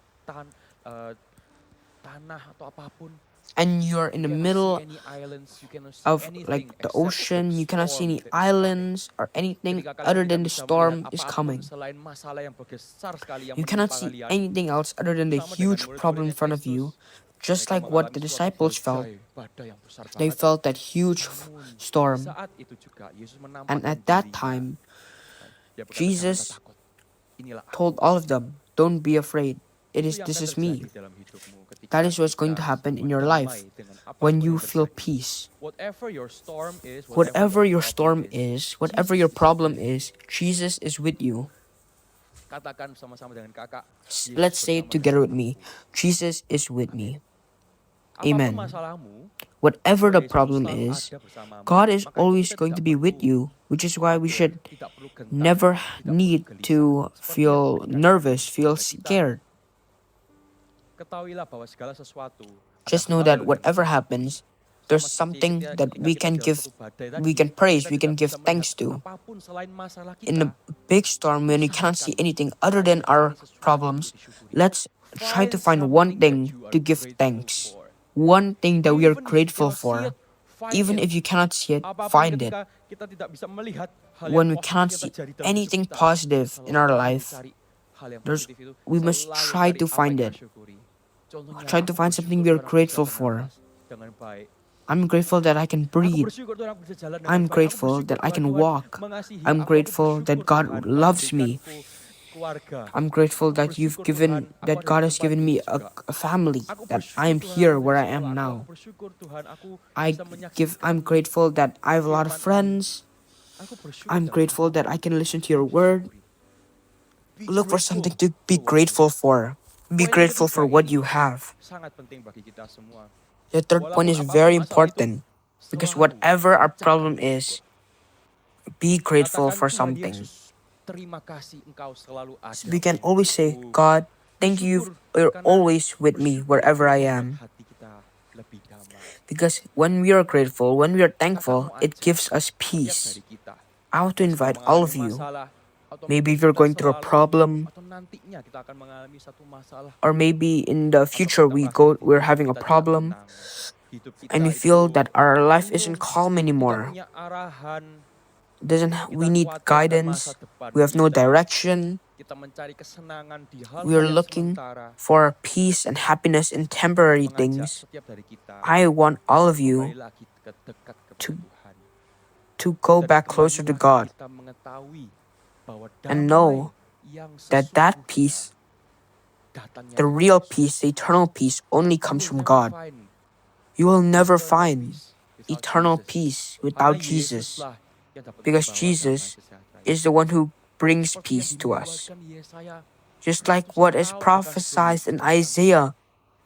tanah atau apapun. and you're in the You cannot see middle any islands, you cannot see of anything like the except ocean. the You cannot see storm any that is coming. islands or anything Ketika kalian other tidak than the bisa storm melihat is apapun coming. selain masalah yang besar sekali yang You cannot menimpa see kalian, anything else other than the sama dengan huge problem in murid-muridnya front of you, Kristus, just mereka like what the mengalami suatu disciples felt. badai yang besar They banget. felt that huge Namun, storm. di saat itu juga Yesus And menampakkan at that dirinya. time, Dia berkata, Jesus "Jangan takut. Inilah aku." told all of them, "Don't be afraid. Itu yang This akan is me." terjadi dalam hidupmu ketika That is what's kita going to happen in semua your damai life dengan apapun when yang you feel terjadi. peace. Whatever your storm is, Whatever your storm problem is, whatever your problem is, Jesus is with you. Katakan sama-sama dengan kakak. Yesus Let's say it bersama together with denganku. me. Jesus is with me. Apapun Amen. masalahmu, Whatever the Yesus problem selalu is, ada bersamamu. God is Maka always kita going to tidak be with perlu you, which is why we khawatir, should tidak perlu gentar, never tidak perlu need gelisah. to Seperti feel yang ketika nervous, Tuhan feel kepada kita, scared. Ketahuilah bahwa segala sesuatu Just ada know hal that yang whatever kita happens, Sama there's seperti something ketika that we kita can dalam give, satu badai we tadi, can praise, kita we can tidak give bisa melihat thanks to. apapun selain masalah In kita. a big storm, when we cannot see anything other than our problems, let's try to find one thing to give thanks. One thing that we are grateful for. Even if you cannot see it, find it. Kita tidak bisa melihat hal When yang we cannot positif see yang terjadi dalam anything hidup kita, positive in our selalu life, cari hal yang there's positif itu, we must selalu try cari to apa find yang it. kita syukuri. Contohnya, Try to aku find something we are bersyukur Tuhan, aku bisa grateful for. bernapas dengan baik. I'm grateful that I can Aku breathe. bersyukur Tuhan aku bisa jalan dengan I'm baik. Aku grateful bersyukur that I bahwa can Tuhan walk. mengasihi I'm aku. grateful Aku that bersyukur God Tuhan loves me. memberikanku keluarga. I'm grateful Aku that you've bersyukur given Tuhan, aku that ada God di has tempat given ini me juga. a family, Aku that bersyukur I am Tuhan here aku where I bisa am sekolah. now. Aku bersyukur Tuhan aku I bisa I'm menyaksikan grateful that I have a lot of firman-Mu. friends. Aku bersyukur I'm dalam grateful that I apapun. can listen to your word. Be Look for grateful something to be for what you grateful have. for. Be Poin yang grateful for ketiga what ini you have. sangat penting bagi kita semua. The third point is Walaupun apapun very masalah itu, important because selalu whatever our ucapkan problem bersyukur. is, be grateful Katakan, for Tuhan something. Yesus, terima kasih Engkau selalu ada. We can bagiku. always say, God, thank you, Bersyukur you're karena always with me bersyukur wherever I membuat am. hati kita lebih damai. Because when we are grateful, when we are Kakak thankful, mau it ajak gives us setiap peace. dari kita I want to yang sedang invite all mengalami of you. masalah, atau Maybe mungkin if you're kita going through a selalu, problem, atau nantinya kita akan mengalami satu masalah, or maybe in the atau future kita merasa we're hidup having a kita tidak problem, tenang. Hidup kita and we itu feel that our life bingung, isn't calm tidak anymore. punya arahan, We kita need khawatir akan guidance. masa depan We have no kita. direction. Kita mencari kesenangan di We are hal-hal yang looking sementara. for peace and happiness in temporary Mengajak things. setiap dari kita I want all of you kembali lagi dekat kepada to- Tuhan. to go Dan back closer to kembalilah God kita mengetahui bahwa and damai know yang that sesungguhnya peace, datangnya the dari real Yesus. peace, the eternal peace, only You comes will from never God. find You will never eternal find peace without eternal Jesus. peace Hanya without Yesus Jesus, lah yang dapat because membawa Jesus damai sejahtera. is the one who brings Seperti yang peace to us. dinubuatkan Yesaya Just like ratusan what is tahun, bahkan prophesied sebelum in Yesus datang. Isaiah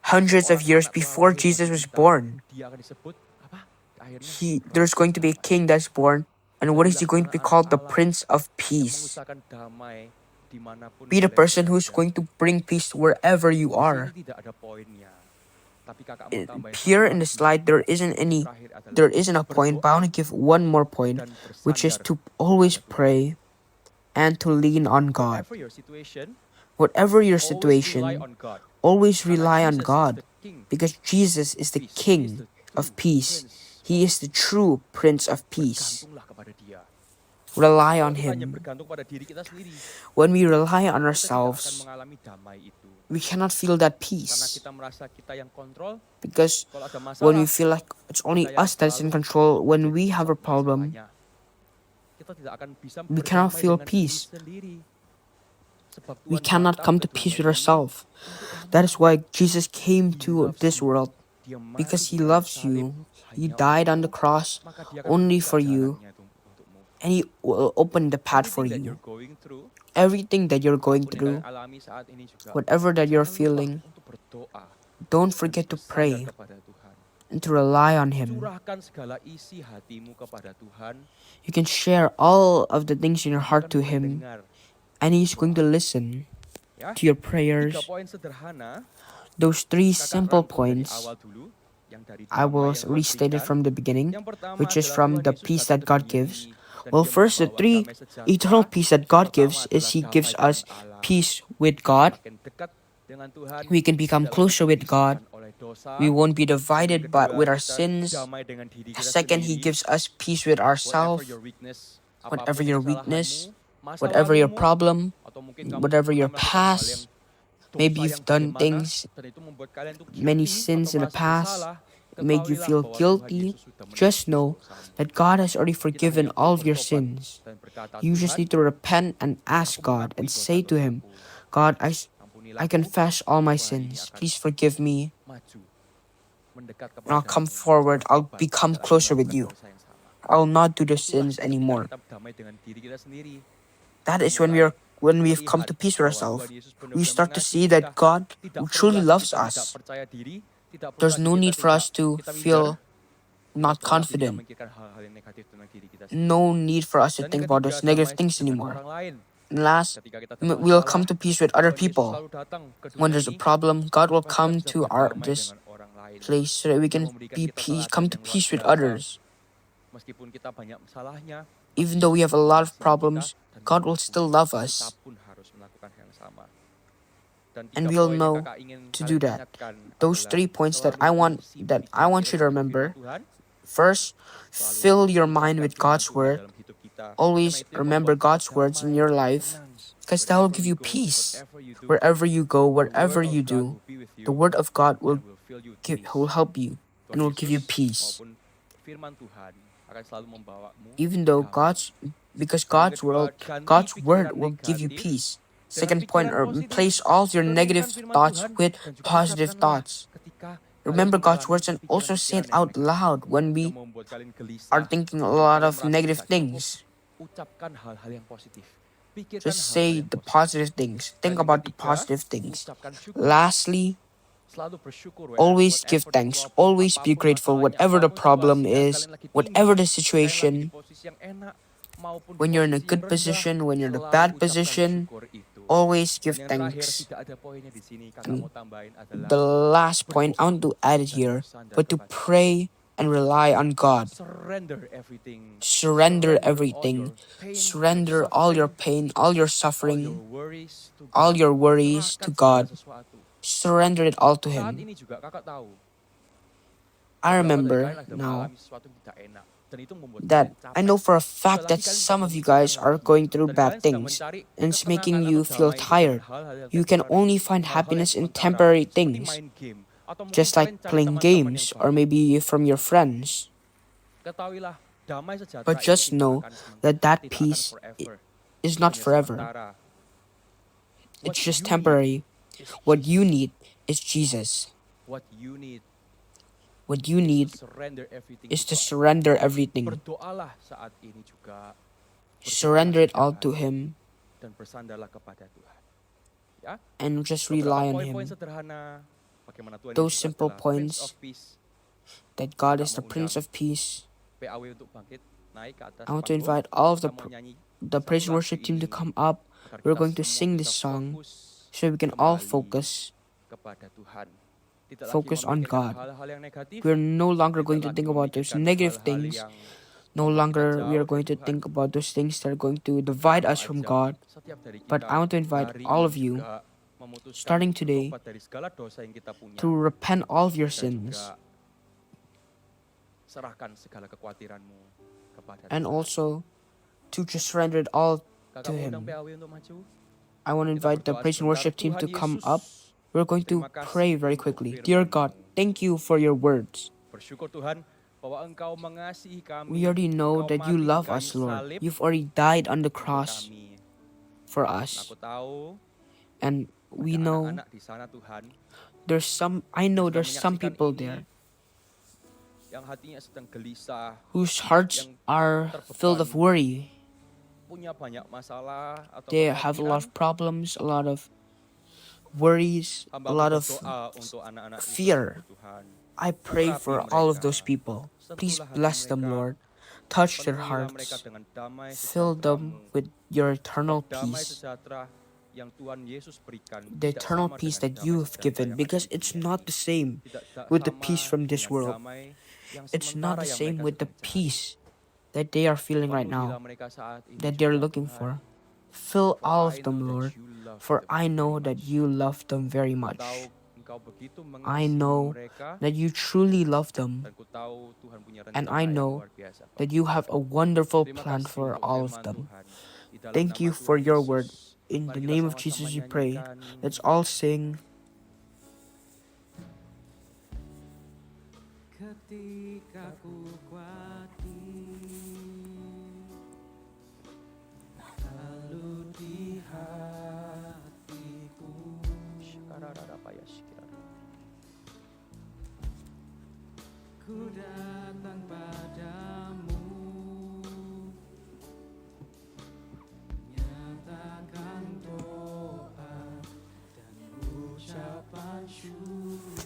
hundreds of Seorang years anak before lahir Jesus bagi was kita. born. Dia akan disebut apa? Akhirnya There's going to be a king that's born, and what is he going to be called? The Allah Prince of yang Peace. mengusahakan damai dimanapun Be the kalian person who's berada. going to bring peace wherever you Di sini are. tidak ada poinnya. Tapi kakak mau tambahin Here satu in the lagi. slide, there isn't a point, but I want to give one more point, dan which is bersandar to always kepada Tuhan. pray and to lean on God. Whatever your situation, Whatever your always rely situation, on God. always Karena rely on Jesus is God, the King because Jesus is the of peace. He is King the of true peace. Prince He of is the true Prince of Peace. Bergantunglah kepada Dia. Rely Kalau on kita hanya Him. bergantung pada diri kita sendiri, When we rely on kita tidak akan ourselves, mengalami damai itu. we cannot feel that Karena peace, kita merasa kita yang kontrol. because Kalau ada when we masalah, feel like it's only kita yang us that's in selalu control, when menjadi we have a pusat problem, masalahnya. Kita tidak akan bisa we cannot berdamai feel dengan peace. diri sendiri. Sebab We Tuhan cannot datang come ke to peace dunia with ini ourselves. untuk That is kamu. why Jesus came He to loves this you. world, Dia mati because di He kayu loves salib you. He hanya died on the untukmu, cross maka Dia akan only membuka for you, jalannya untukmu. and He will open the path for Everything that you. you're going through, Everything that you're going apapun yang through, kalian alami saat ini juga, whatever that you're jangan lupa feeling, untuk berdoa don't dan forget to bersandar pray. kepada Tuhan. and to rely on Him. Curahkan segala isi hatimu kepada Tuhan. You can share all of the things in your heart to Tuhan Him, mendengar. and He's going to listen Ya, to your 3 prayers. poin sederhana. Those 3 Kakak simple rangkum dari points awal dulu, yang dari I damai will yang restate it Tuhan from the beginning, berikan. Yang pertama which is adalah from Tuhan the Yesus peace datang that ke God dunia gives. ini dan Well, Dia first, the membawa 3 damai sejahtera. eternal peace that Yang God pertama gives is adalah He gives damai us dengan Allah. peace with God. Makin dekat dengan Tuhan, We can become tidak lagi closer with God. terpisahkan oleh dosa. We won't be Yang divided kedua, with our kita sins. damai dengan diri kita Second, He sendiri. gives us peace with Whatever ourselves. your weakness, Whatever apapun your kesalahanmu, weakness, masa whatever your lalumu, problem, atau mungkin kamu whatever your pernah melakukan hal yang past, dosa maybe yang you've done bagaimana, things, dan itu membuat kalian tuh many guilty sins atau in the merasa past, bersalah, made you ketahuilah feel bahwa Tuhan guilty. Yesus sudah Just menebus know dosamu. that God has already Kita forgiven hanya all perlu of your bertobat sins. dan berkata, You just Tuhan, need to repent and ask aku God mengakui and say to Him, dosa-dosaku. God, I Ampunilah aku, confess all my aku hari ini sins. akan Please forgive me. maju, mendekat And I'll come kepadamu, forward. I'll bertobat, become tidak lagi closer with melakukan you. dosa yang sama. I will not do the Itulah sins ketika anymore. kita damai dengan diri kita sendiri. That is Mulai when we've come melihat to peace with bahwa ourselves. Tuhan Yesus We benar-benar start to mengasihi see that kita. God Tidak perlu truly lagi loves kita tidak us. percaya diri, tidak perlu There's lagi no kita need for us to kita minder, feel tidak perlu lagi not kita confident. memikirkan hal-hal yang negatif tentang diri kita sendiri. No need for us to Dan think yang about ketiga, those negative damai things dengan anymore. orang lain. And last, Ketika kita we'll come bermasalah, to peace with other Tuhan Yesus people. selalu datang ke When dunia there's a ini problem, God will supaya kita come bisa to our berdamai this dengan orang lain. place so that we Dia can memberikan be kita peace, teladan come to yang luar peace with biasa. others. Meskipun kita banyak masalahnya, Even though we have a lot of kasihan problems, kita, dan God kita will pun- still love kita us. pun harus melakukan yang sama. Dan And 3 we'll poin yang know kakak ingin to kalian do that. ingatkan Those adalah 3 points that selalu isi I pikiran want kita you to dengan remember. firman Tuhan, First, selalu fill your mind ucapkan with firman God's Tuhan word. dalam hidup kita. Always Karena itu yang remember membuat kita God's words in damai, your life, tenang. because that will Wherever give you you go, peace. whatever you do, Wherever you go, the whatever word of you God do, will be with you the word of God and will fill you with peace. will help you Tuhan and will give you Yesus peace. maupun firman Tuhan akan selalu membawamu Even though damai. because Dan yang God's kedua, word, ganti God's pikiran word will give you negatif peace. dengan Second point, pikiran positif. replace all your Renungkan negative firman thoughts Tuhan with dan juga positive ucapkanlah thoughts. ketika Remember kalian God's mengalami words and also say it pikiran-pikiran yang out negatif loud when we yang membuat kalian gelisah, are thinking a membuat lot kalian of merasa negative tidak cukup. things. Ucapkan hal-hal yang positif. Pikirkan Just hal-hal say yang the positif. positive things. Dan Think yang about the ketiga, positive things. ucapkan syukur. Lastly, Selalu bersyukur, always give whatever the thanks. problem, Always be apapun grateful. masalahnya, Whatever the apapun problem situasinya, is, kalian lagi tinggi, whatever the kalian lagi di situation, posisi yang enak, maupun di when you're in a posisi yang good rendah, position, when you're in a selalu bad ucapkan position, syukur itu. always Dan give yang terakhir, thanks. tidak ada poinnya di sini, kakak Mm. mau tambahin adalah The last point I want to add it dan here, bersandar but to kepada pray and rely on God. surrender everything. Surrender all everything. your pain, Surrender your all your suffering, pain, all your all your suffering, worries to all God. your worries Serahkan to segala God. sesuatu. Surrender it all to Saat Him. ini juga kakak tahu I beberapa dari remember kalian ada now mengalami sesuatu yang tidak enak dan itu membuat that kalian I capek. know for a fact Sekali that lagi kalian some tidak of you memikirkan guys are lagi. going through Dan bad kalian sedang things, mencari and it's ketenangan making atau you feel damai itu tired. dengan hal-hal yang You can temporary, only find hal-hal yang happiness in sementara, temporary seperti things, main game, atau mungkin just kalian like cari playing teman-teman yang games or baik. maybe from your friends. Ketahuilah, damai sejahtera But itu just tidak know akan sementara, that tidak akan peace forever. is Itu not hanya forever. sementara. What It's just you need temporary. is What you Jesus. need is Jesus. What you need What you is need to surrender everything is to to God. surrender everything. Berdoalah saat ini juga. Surrender it all Berdoalah to setiap hari Him dan bersandarlah kepada Tuhan. Ya, and just beberapa rely on poin-poin Him. sederhana bagaimana Tuhan Those Yesus simple adalah Prince points of Peace. that God Kita is the mau Prince undang of Peace. PAW untuk bangkit naik ke atas I want to panggung. invite all of Kita the mau nyanyi the satu praise and lagu worship team to ini come up. agar We're kita going to semua sing bisa this song fokus so we can all kembali focus. kepada Tuhan. Tidak lagi Focus on memikirkan God. hal-hal yang negatif. We're no longer Tidak going to lagi think about those memikirkan negative hal-hal things. yang No membuat kita longer we jauh are going dari to Tuhan. think about those things that are going to divide us Apa from aja, God. setiap dari But kita I want to invite hari all ini of you, juga memutuskan starting untuk today, bertobat dari segala dosa yang kita punya. to repent all of your Dan sins juga serahkan segala kekhawatiranmu kepada and Tuhan. also to just surrender it all Kakak to mau Him. undang PAW untuk maju. I want to Kita invite the berdoa praise and sebentar. worship team to Tuhan come Yesus, up. We're going to terima kasih pray very untuk quickly. Dear God, firman-Mu. thank you for your words. Bersyukur Tuhan bahwa Engkau mengasihi kami. We already know Engkau that you mati di love kayu us, Lord. salib You've already died on the untuk cross kami. for Dan us. aku tahu And we ada know anak-anak di sana Tuhan I know yang there's sedang some menyaksikan people ini, there yang hatinya sedang gelisah, whose hearts yang are filled of terbeban, worry. punya banyak masalah atau They have a lot of kekhawatiran. problems, a lot of worries, a Hamba lot of berdoa untuk anak-anak itu, fear. Tuhan. I pray for all of those people. Please bless them, Lord. Touch their hearts. Fill them with your eternal peace. The eternal peace that you have given, because it's not the same with the peace from this world. It's not the same with the peace that they are feeling right now, that they're looking for. Fill all of them, Lord, for I know that you love them very much. I know that you truly love them, and I know that you have a wonderful plan for all of them. Thank you for your word. In the name of Jesus we pray. Let's all sing. Ketika ku kuati lalu di hatiku ku datang padamu, nyatakan doa dan ucapan syukur.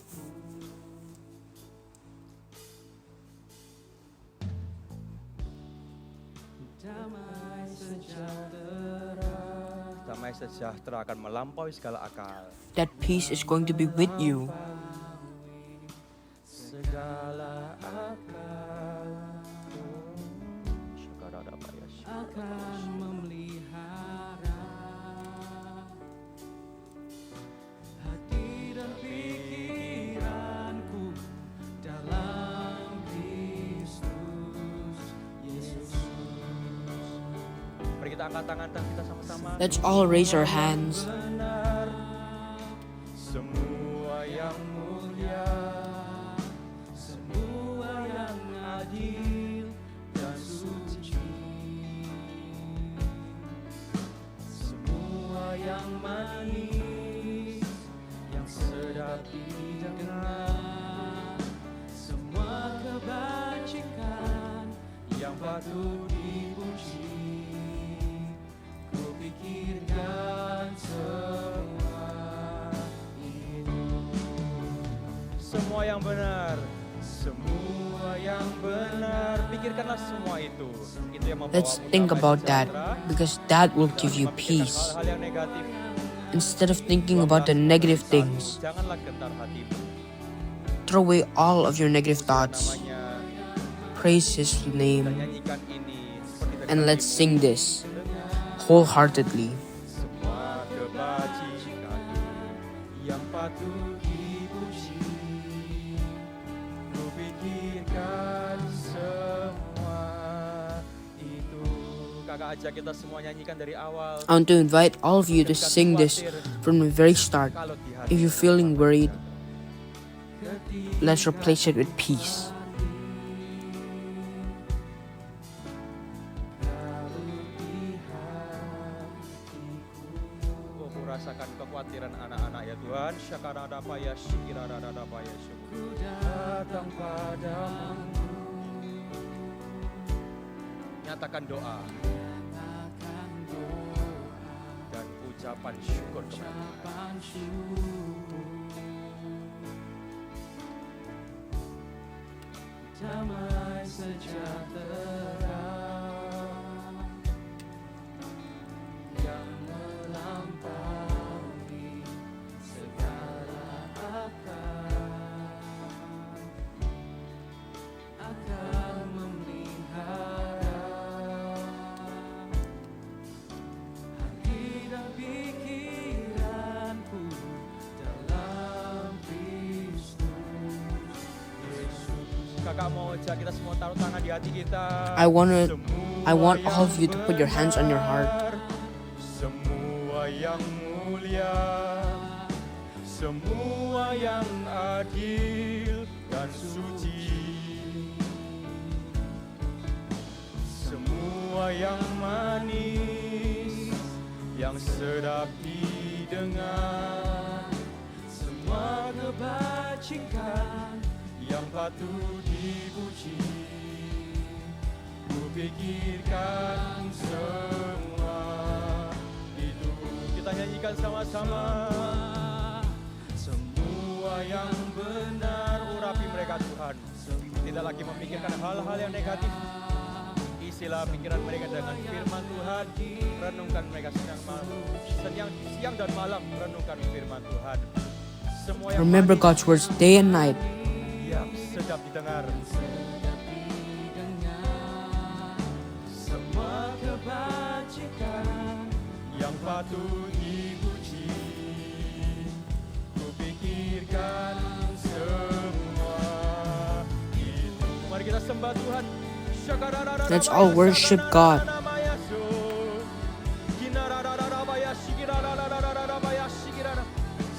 Damai sejahtera akan melampaui segala akal. That peace is going to be with you. Segala akal akan memelihara hati dan pikiranku dalam Kristus Yesus. Mari kita angkat tangan dan kita sama-sama. Let's all raise our hands. Benar, semua yang mulia, semua yang adil dan suci, semua yang manis, yang sedap didengar, Semua kebajikan yang patut dipuji. pikirkan semua itu. Semua yang benar, semua yang benar, pikirkanlah semua itu. Itu yang membawamu Let's think damai about that, sejahtera. because that will give you peace. Hal-hal yang negatif, Instead of thinking about the negative things, janganlah gentar hatimu. throw away all of your negative thoughts. Namanya Praise His kita name, nyanyikan ini seperti tadi and let's hatimu. sing this wholeheartedly. Semua kebajikan yang patut dipuji, ku pikirkan semua itu. Kakak ajak kita semua nyanyikan dari awal. I want to invite all of you to sing this from the very start. Kalau di hati If you're feeling worried, let's replace it with peace. oh, ku rasakan kekhawatiran anak-anak ya Tuhan. Syakarada ya syikirada ya syukur. Datang padamu. Nyatakan doa dan ucapan syukur kepada Tuhan. Damai sejahtera yang melampaui segala akal akan memelihara hati dan pikiranku dalam Kristus Yesus. Kakak mau ajak kita semua taruh tangan di hati kita. I want all of you to put your hands on your heart. Semua yang mulia, semua yang adil dan suci, semua yang manis, yang sedap didengar, semua kebajikan yang patut dipuji, ku pikirkan semua itu. Kita nyanyikan sama-sama. Semua yang benar, urapi mereka mereka Tuhan. Tidak lagi memikirkan hal-hal yang negatif. Isilah pikiran mereka dengan firman Tuhan. Renungkan mereka siang dan malam, renungkan firman Tuhan. Semua yang Remember manis, God's words day and night. yang sedap didengar. Semua kebajikan yang patut dipuji, kupikirkan semua itu. Mari kita sembah Tuhan. Let's all worship God.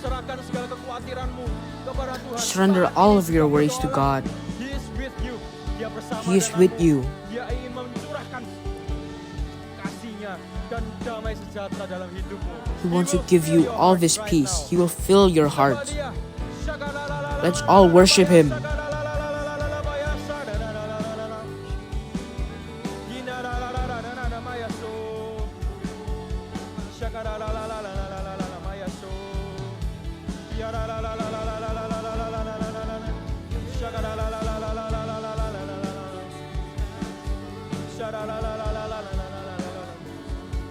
Serahkan segala kekhawatiranmu kepada Tuhan. Surrender all of your worries to God. He is with you. Dia bersama He is with denganmu. you. Dia ingin mencurahkan kasih-Nya dan damai sejahtera dalam hidupmu. He wants to give you all of His peace. He will fill your heart. Let's all worship Him.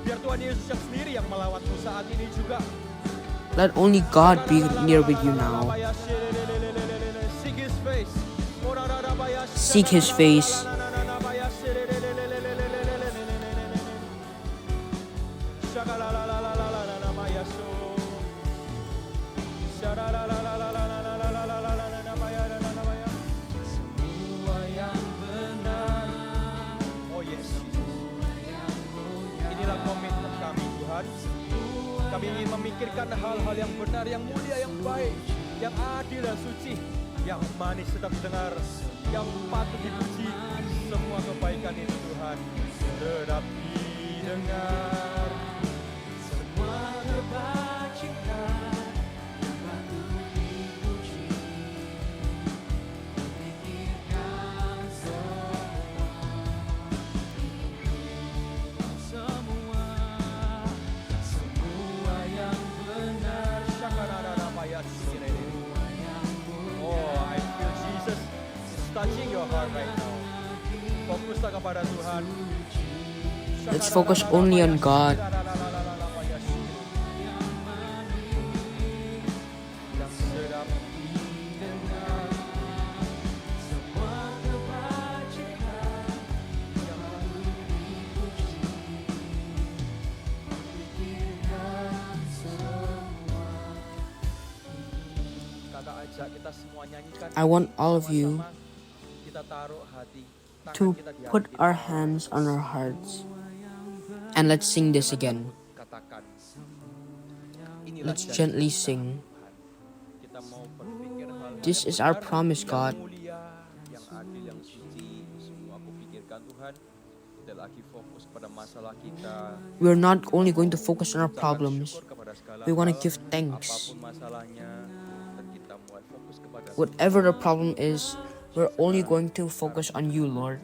Biar Tuhan Yesus yang sendiri yang melawatmu saat ini juga. Let only God be near with you now. Seek His face. Seek His face. Semua yang benar. Oh yes. Inilah komitmen kami Tuhan. Kami ingin memikirkan hal-hal yang benar, yang mulia, yang baik, yang adil dan suci, yang manis sedap didengar, yang patut dipuji. Semua kebaikan itu Tuhan sedap didengar. Semua kebajikan patut dipuji. Pikirkan semua yang benar. Oh, I feel Jesus is touching your heart right now. Fokuslah kepada Tuhan. Let's focus only on God. Yang sedap didengar. Semua kebajikan yang patut dipuji. Pikirkan semua. Kakak ajak kita semua nyanyikan. I want all of you Sama-sama kita taruh hati, tangan to kita di hati put kita. our hands on our hearts. And let's sing this again. Katakan, inilah Let's janji gently kita, sing. Tuhan. Kita mau berpikir hal-hal This yang is our benar, promise, yang God. mulia, yang adil, yang suci. Semua aku pikirkan Tuhan. Tidak lagi fokus pada masalah kita. We're not only going to focus on our Ucapkan problems. syukur kepada segala We want to hal, give thanks. apapun masalahnya, dan kita mulai fokus kepada Whatever the problem is, we're only going to focus on you, Lord.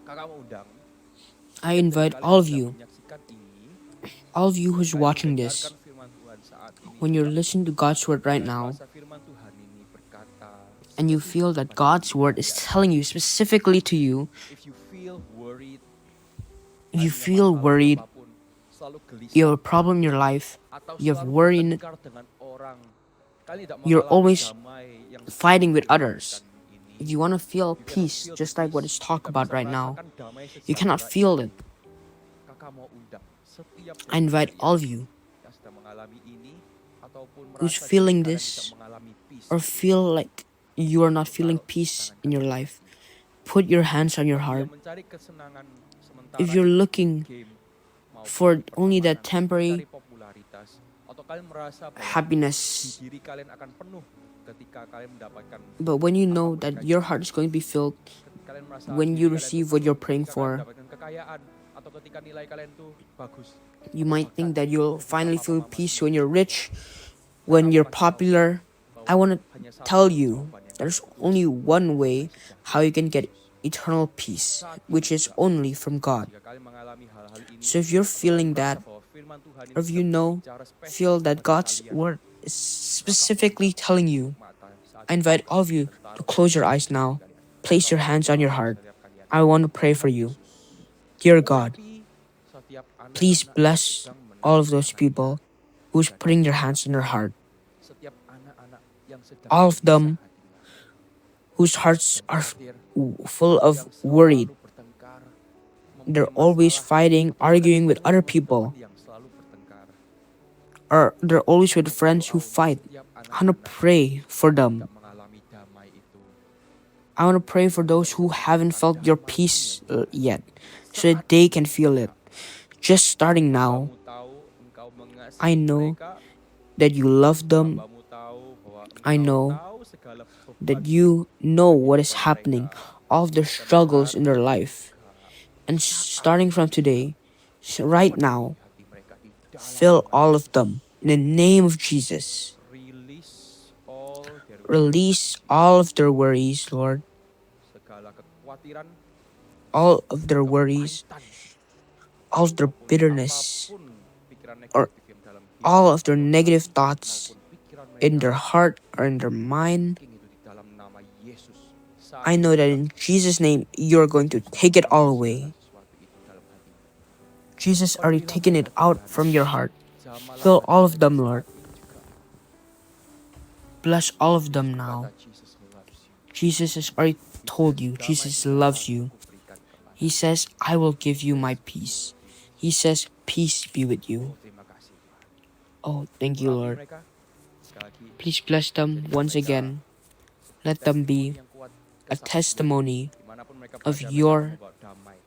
Kakak mau undang. I invite all of you, Menyaksikan ini, all of you who's watching this, dengarkan firman Tuhan saat ini. when you're listening to God's word right now, Kuasa firman Tuhan ini berkata, and you feel that God's word is telling you specifically to you, if you feel worried, if you feel worried, apapun, selalu gelisah, you have a problem in your life, atau you have selalu worry in it, bertengkar dengan orang, kalian tidak you're mengalami always damai yang fighting with seperti others. ini. If you want to feel You cannot peace, feel just like what is peace, talked tidak about bisa right now, merasakan damai you cannot sejahtera feel ini. it. Kakak mau undang setiap I invite manusia all of you yang sedang mengalami ini ataupun who's merasa feeling diri kalian this tidak mengalami peace, or feel like you are not feeling peace in your life. Put your hands on your yang heart. mencari kesenangan sementara If you're di looking game maupun for di only that pertemanan, temporary mencari popularitas, atau kalian merasa bahwa happiness, di diri kalian akan penuh ketika kalian mendapatkan, but when you know that your heart is going to be filled ketika kalian merasa when diri you kalian receive tuh what penuh, you're praying ketika kalian for, mendapatkan kekayaan, atau ketika nilai kalian tuh bagus, you might think that you'll finally feel peace when you're rich, when you're popular. I want to hanya satu tell you jawabannya, there's only one way how you can get eternal peace, which is only from God. Jika kalian mengalami hal-hal ini, So if you're feeling that, bahwa firman Tuhan ini or if you sedang know, berbicara spesifik feel that kepada God's kalian, word is specifically telling you, mata saat I invite all of you to close your eyes now. Place your hands on your heart. I want to pray for you. Dear God, setiap anak-anak please yang bless sedang all of those mendengarkan people who's putting their hands on their heart. setiap anak-anak yang sedang All of them berpisah hatinya, whose hearts are khawatir, full yang of worried. selalu bertengkar, They're mempunyai always masalah, fighting, arguing with other teman people, yang selalu bertengkar. or they're always with friends who fight. Setiap I want to anak-anak pray for them. tidak mengalami damai itu. I want to pray for those who haven't felt your peace yet, so that they can feel it. Just starting now, Hambamu tahu engkau mengasihi I know mereka. that you love them. Hambamu tahu bahwa I engkau know tahu segala beban that you know what is happening, all of their struggles in their life. And starting from today, right now, hati mereka di dalam. fill all of them in the name of Jesus. Release Release all their all of their worries, Lord, segala kekhawatiran, all of their worries, kepahitan, all of their maupun bitterness, apapun pikiran or negatif yang dalam hidup all of their mereka, negative thoughts maupun pikiran in mereka, their heart or in their mind. itu di dalam nama Yesus. Saat I know that in Jesus' name, you're going to take it all away. sesuatu itu dalam hati. Jesus already taken it out from your heart. Jamalah Fill all of hati them, saat Lord. ini juga. Bless all of them now. Kata Jesus loves you. Jesus has already told you. Jesus loves you. Kuberikan kepadamu. He says, I will give you my peace. He says, peace be with you. Terima kasih Tuhan. Oh, thank you, Urapi Lord. mereka. Sekali lagi, Please bless them once again. Let them be testimoni yang kuat, a kesaksian testimony dimanapun mereka of berada, your mereka membawa damai.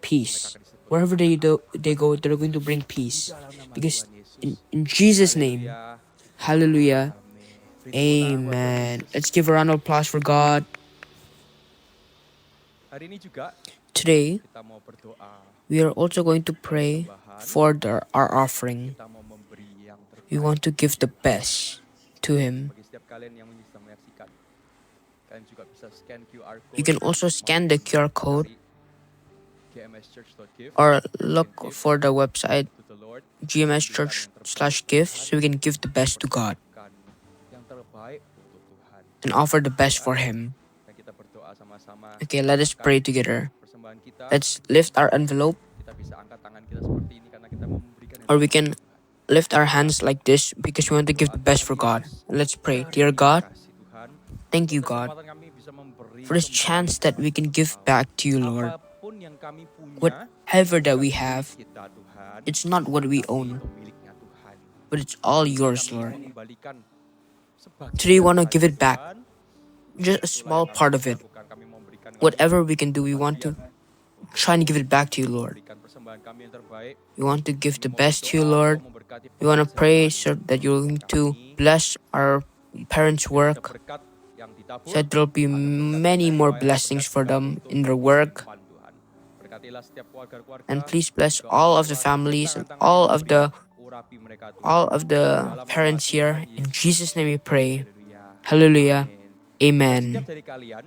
peace. Mereka akan disebut Wherever they go, they're going to bring peace. dalam nama Because Tuhan Yesus. in Jesus' name, Haleluya. hallelujah, Amin. Beri tepuk tangan buat Tuhan amen. Yesus. Let's give a round of applause for God. Hari ini juga Today, kita mau berdoa, we are also going to pray for our offering. kita mau memberi yang terbaik. We want to give the best to Him. Bagi setiap kalian yang sedang menyaksikan, kalian juga bisa scan QR code. You can also scan the QR code Cari gmschurch.give or look for the website to the Lord. gmschurch.give so we can give the best to God Berikan yang terbaik untuk Tuhan. and offer the best for Him. Dan kita berdoa sama-sama. Okay, let us pray together. Persembahan kita, Let's lift our envelope, kita bisa angkat tangan kita seperti ini karena kita mau memberikan yang or we terbaik can untuk Tuhan. lift our hands like this because we want to give the best for God. Let's pray. Dear God, Kasih Tuhan, thank you, God, kesempatan kami bisa memberi for this kembali chance that we can give back to you, Lord. apapun yang kami punya, Whatever that we have, kita Tuhan, it's not what we own, itu miliknya Tuhan. but it's all yours, Kami Lord. mengembalikan sebagian Today, we want to dari give it back, Tuhan. just a small part of it. Lakukan, kami mau memberikan Whatever we can do, we want to try and give it back to you, Lord. memberikan persembahan kami yang terbaik. We want to give the Kami mau best to you, berdoa, Lord. mau memberkati We want to pekerjaan pray kami, so that you're going to bless our parents' ada work, berkat yang ditabur, so that there'll be many more blessings for them in their work. Tuhan. Berkatilah setiap keluarga-keluarga, And please bless all of the families and all of the urapi mereka, Tuhan. parents here. In Jesus' name we pray. Haleluya. Hallelujah. Amen. Setiap dari kalian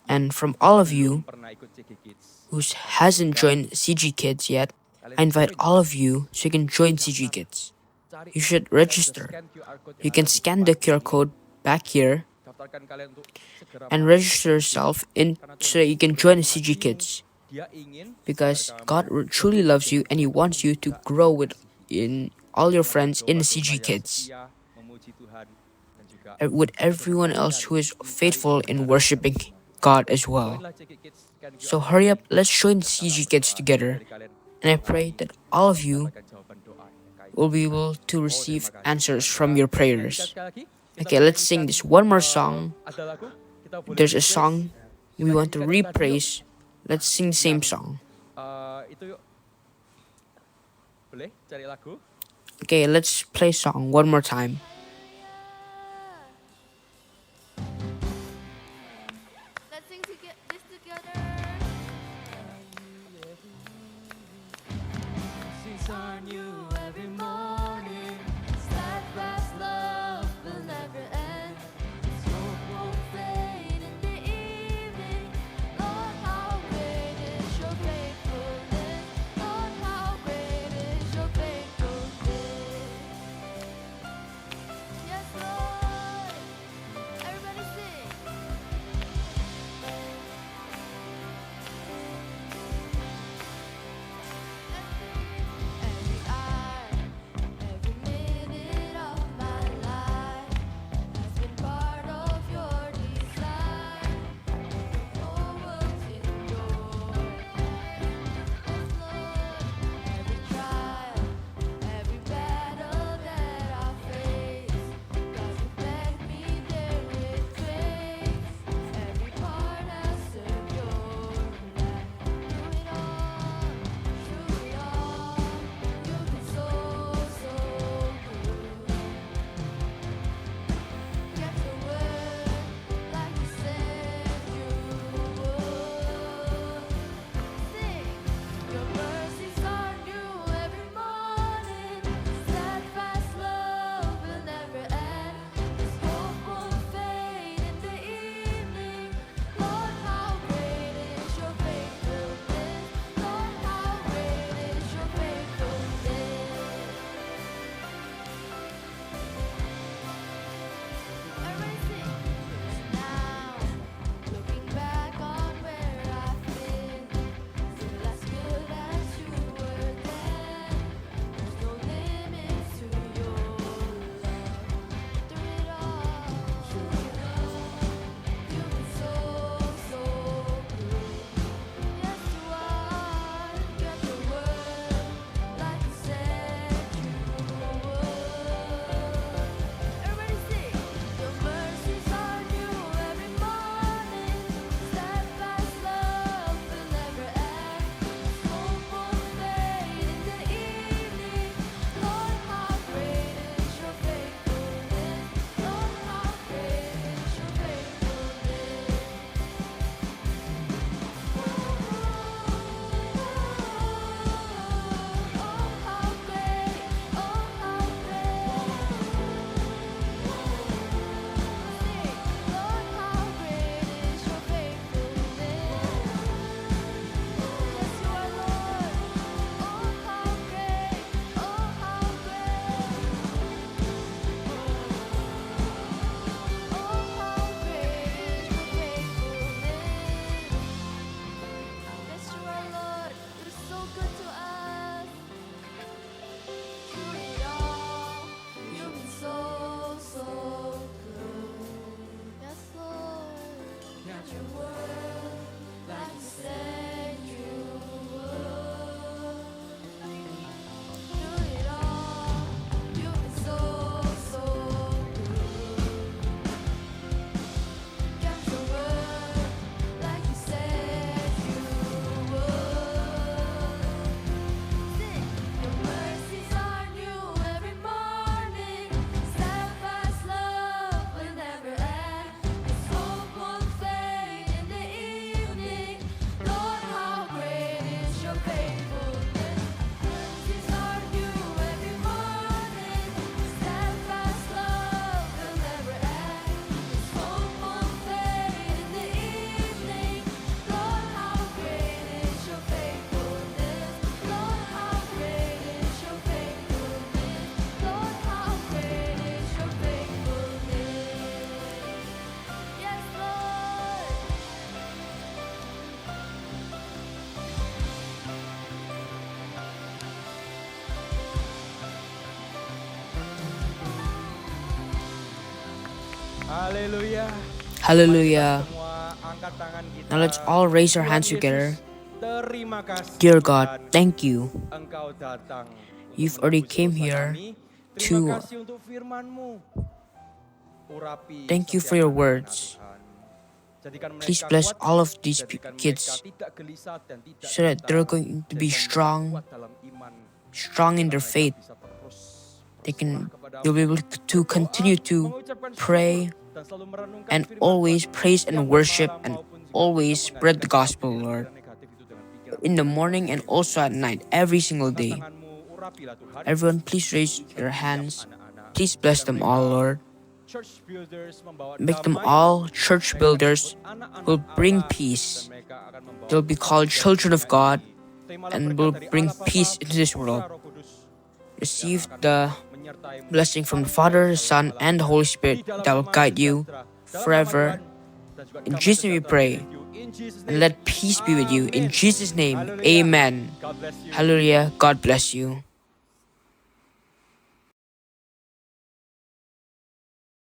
And from all of you pernah ikut CG Kids, who hasn't joined CG Kids yet, I invite all of you so you can join CG Kids. cari You should bisa register. scan QR code You yang can ada di scan depan the QR ini. code back here Daftarkan kalian untuk segera and masuk. register yourself in so that you can join the CG Kids. Dia ingin Because God truly loves you and He wants you to grow with in all your friends in the CG Kids, setia memuji Tuhan dan juga with everyone else who is faithful in worshiping God as well. joinlah CG Kids, scan QR So hurry up, let's join CG Kids together. dari kalian And I pray that all of you dapatkan jawaban doa yang baik. will be able to receive answers from your Kita prayers. sekali lagi, kita Okay, let's sing menyanyikan, this one more song. ada lagu, kita boleh There's a request. song we want to Kita nyanyikan tadi yuk. repraise. Let's sing the same song. Itu yuk. Boleh cari lagu. Okay, let's play song one more time. Let's sing this together. Seas are new every morning. Steadfast love will never end. Its hope won't fade in the evening. Lord, Haleluya. Hallelujah. Semua angkat tangan kita. Now let's all raise our Tuhan hands together. Yesus, terima kasih. Dear God, Tuhan, thank you. Engkau datang. You've untuk already menebus came dosa here kami. Terima to- kasih untuk firman-Mu. Urapi Thank you setiap for your anak-anak, words. Tuhan. Jadikan mereka Please bless kuat, all of these jadikan kids mereka tidak gelisah dan tidak so that they're gentar, going to be jadikan mereka strong, kuat dalam iman, strong in their mereka faith. bisa terus They can, berserah kepadamu, they'll be able to berdoa, continue to mengucapkan pray syukur, dan selalu merenungkan and firman always Tuhan praise and yang worship bermalam and maupun juga always bisa spread the menggantikan gospel, Lord, pikiran negatif itu dengan pikiran in the morning and also at night, every single day. Tangan-Mu urapilah Tuhan. Everyone, please raise your Setiap hands. anak-anak. Please bless them all, Lord. Church builders membawa Make them damai. all church Mereka builders disebut anak-anak will bring Allah, peace. dan mereka akan membawa They'll be called kasih children of dan God damai. Terimalah and berkat will dari bring Allah Bapa, peace into this Putra, world. Roh Kudus, Receive yang akan the menyertai-Mu blessing from the sampai Father, dalam Son, segala and the hal. Holy Di Spirit dalam that will iman guide you sejahtera, dalam forever. nama Tuhan, dan juga In damai Jesus' name we sejahtera pray. with you. In Jesus' And name. let peace be with you. In Amen. Jesus' name, Hallelujah. amen. God bless you. Hallelujah. God bless you.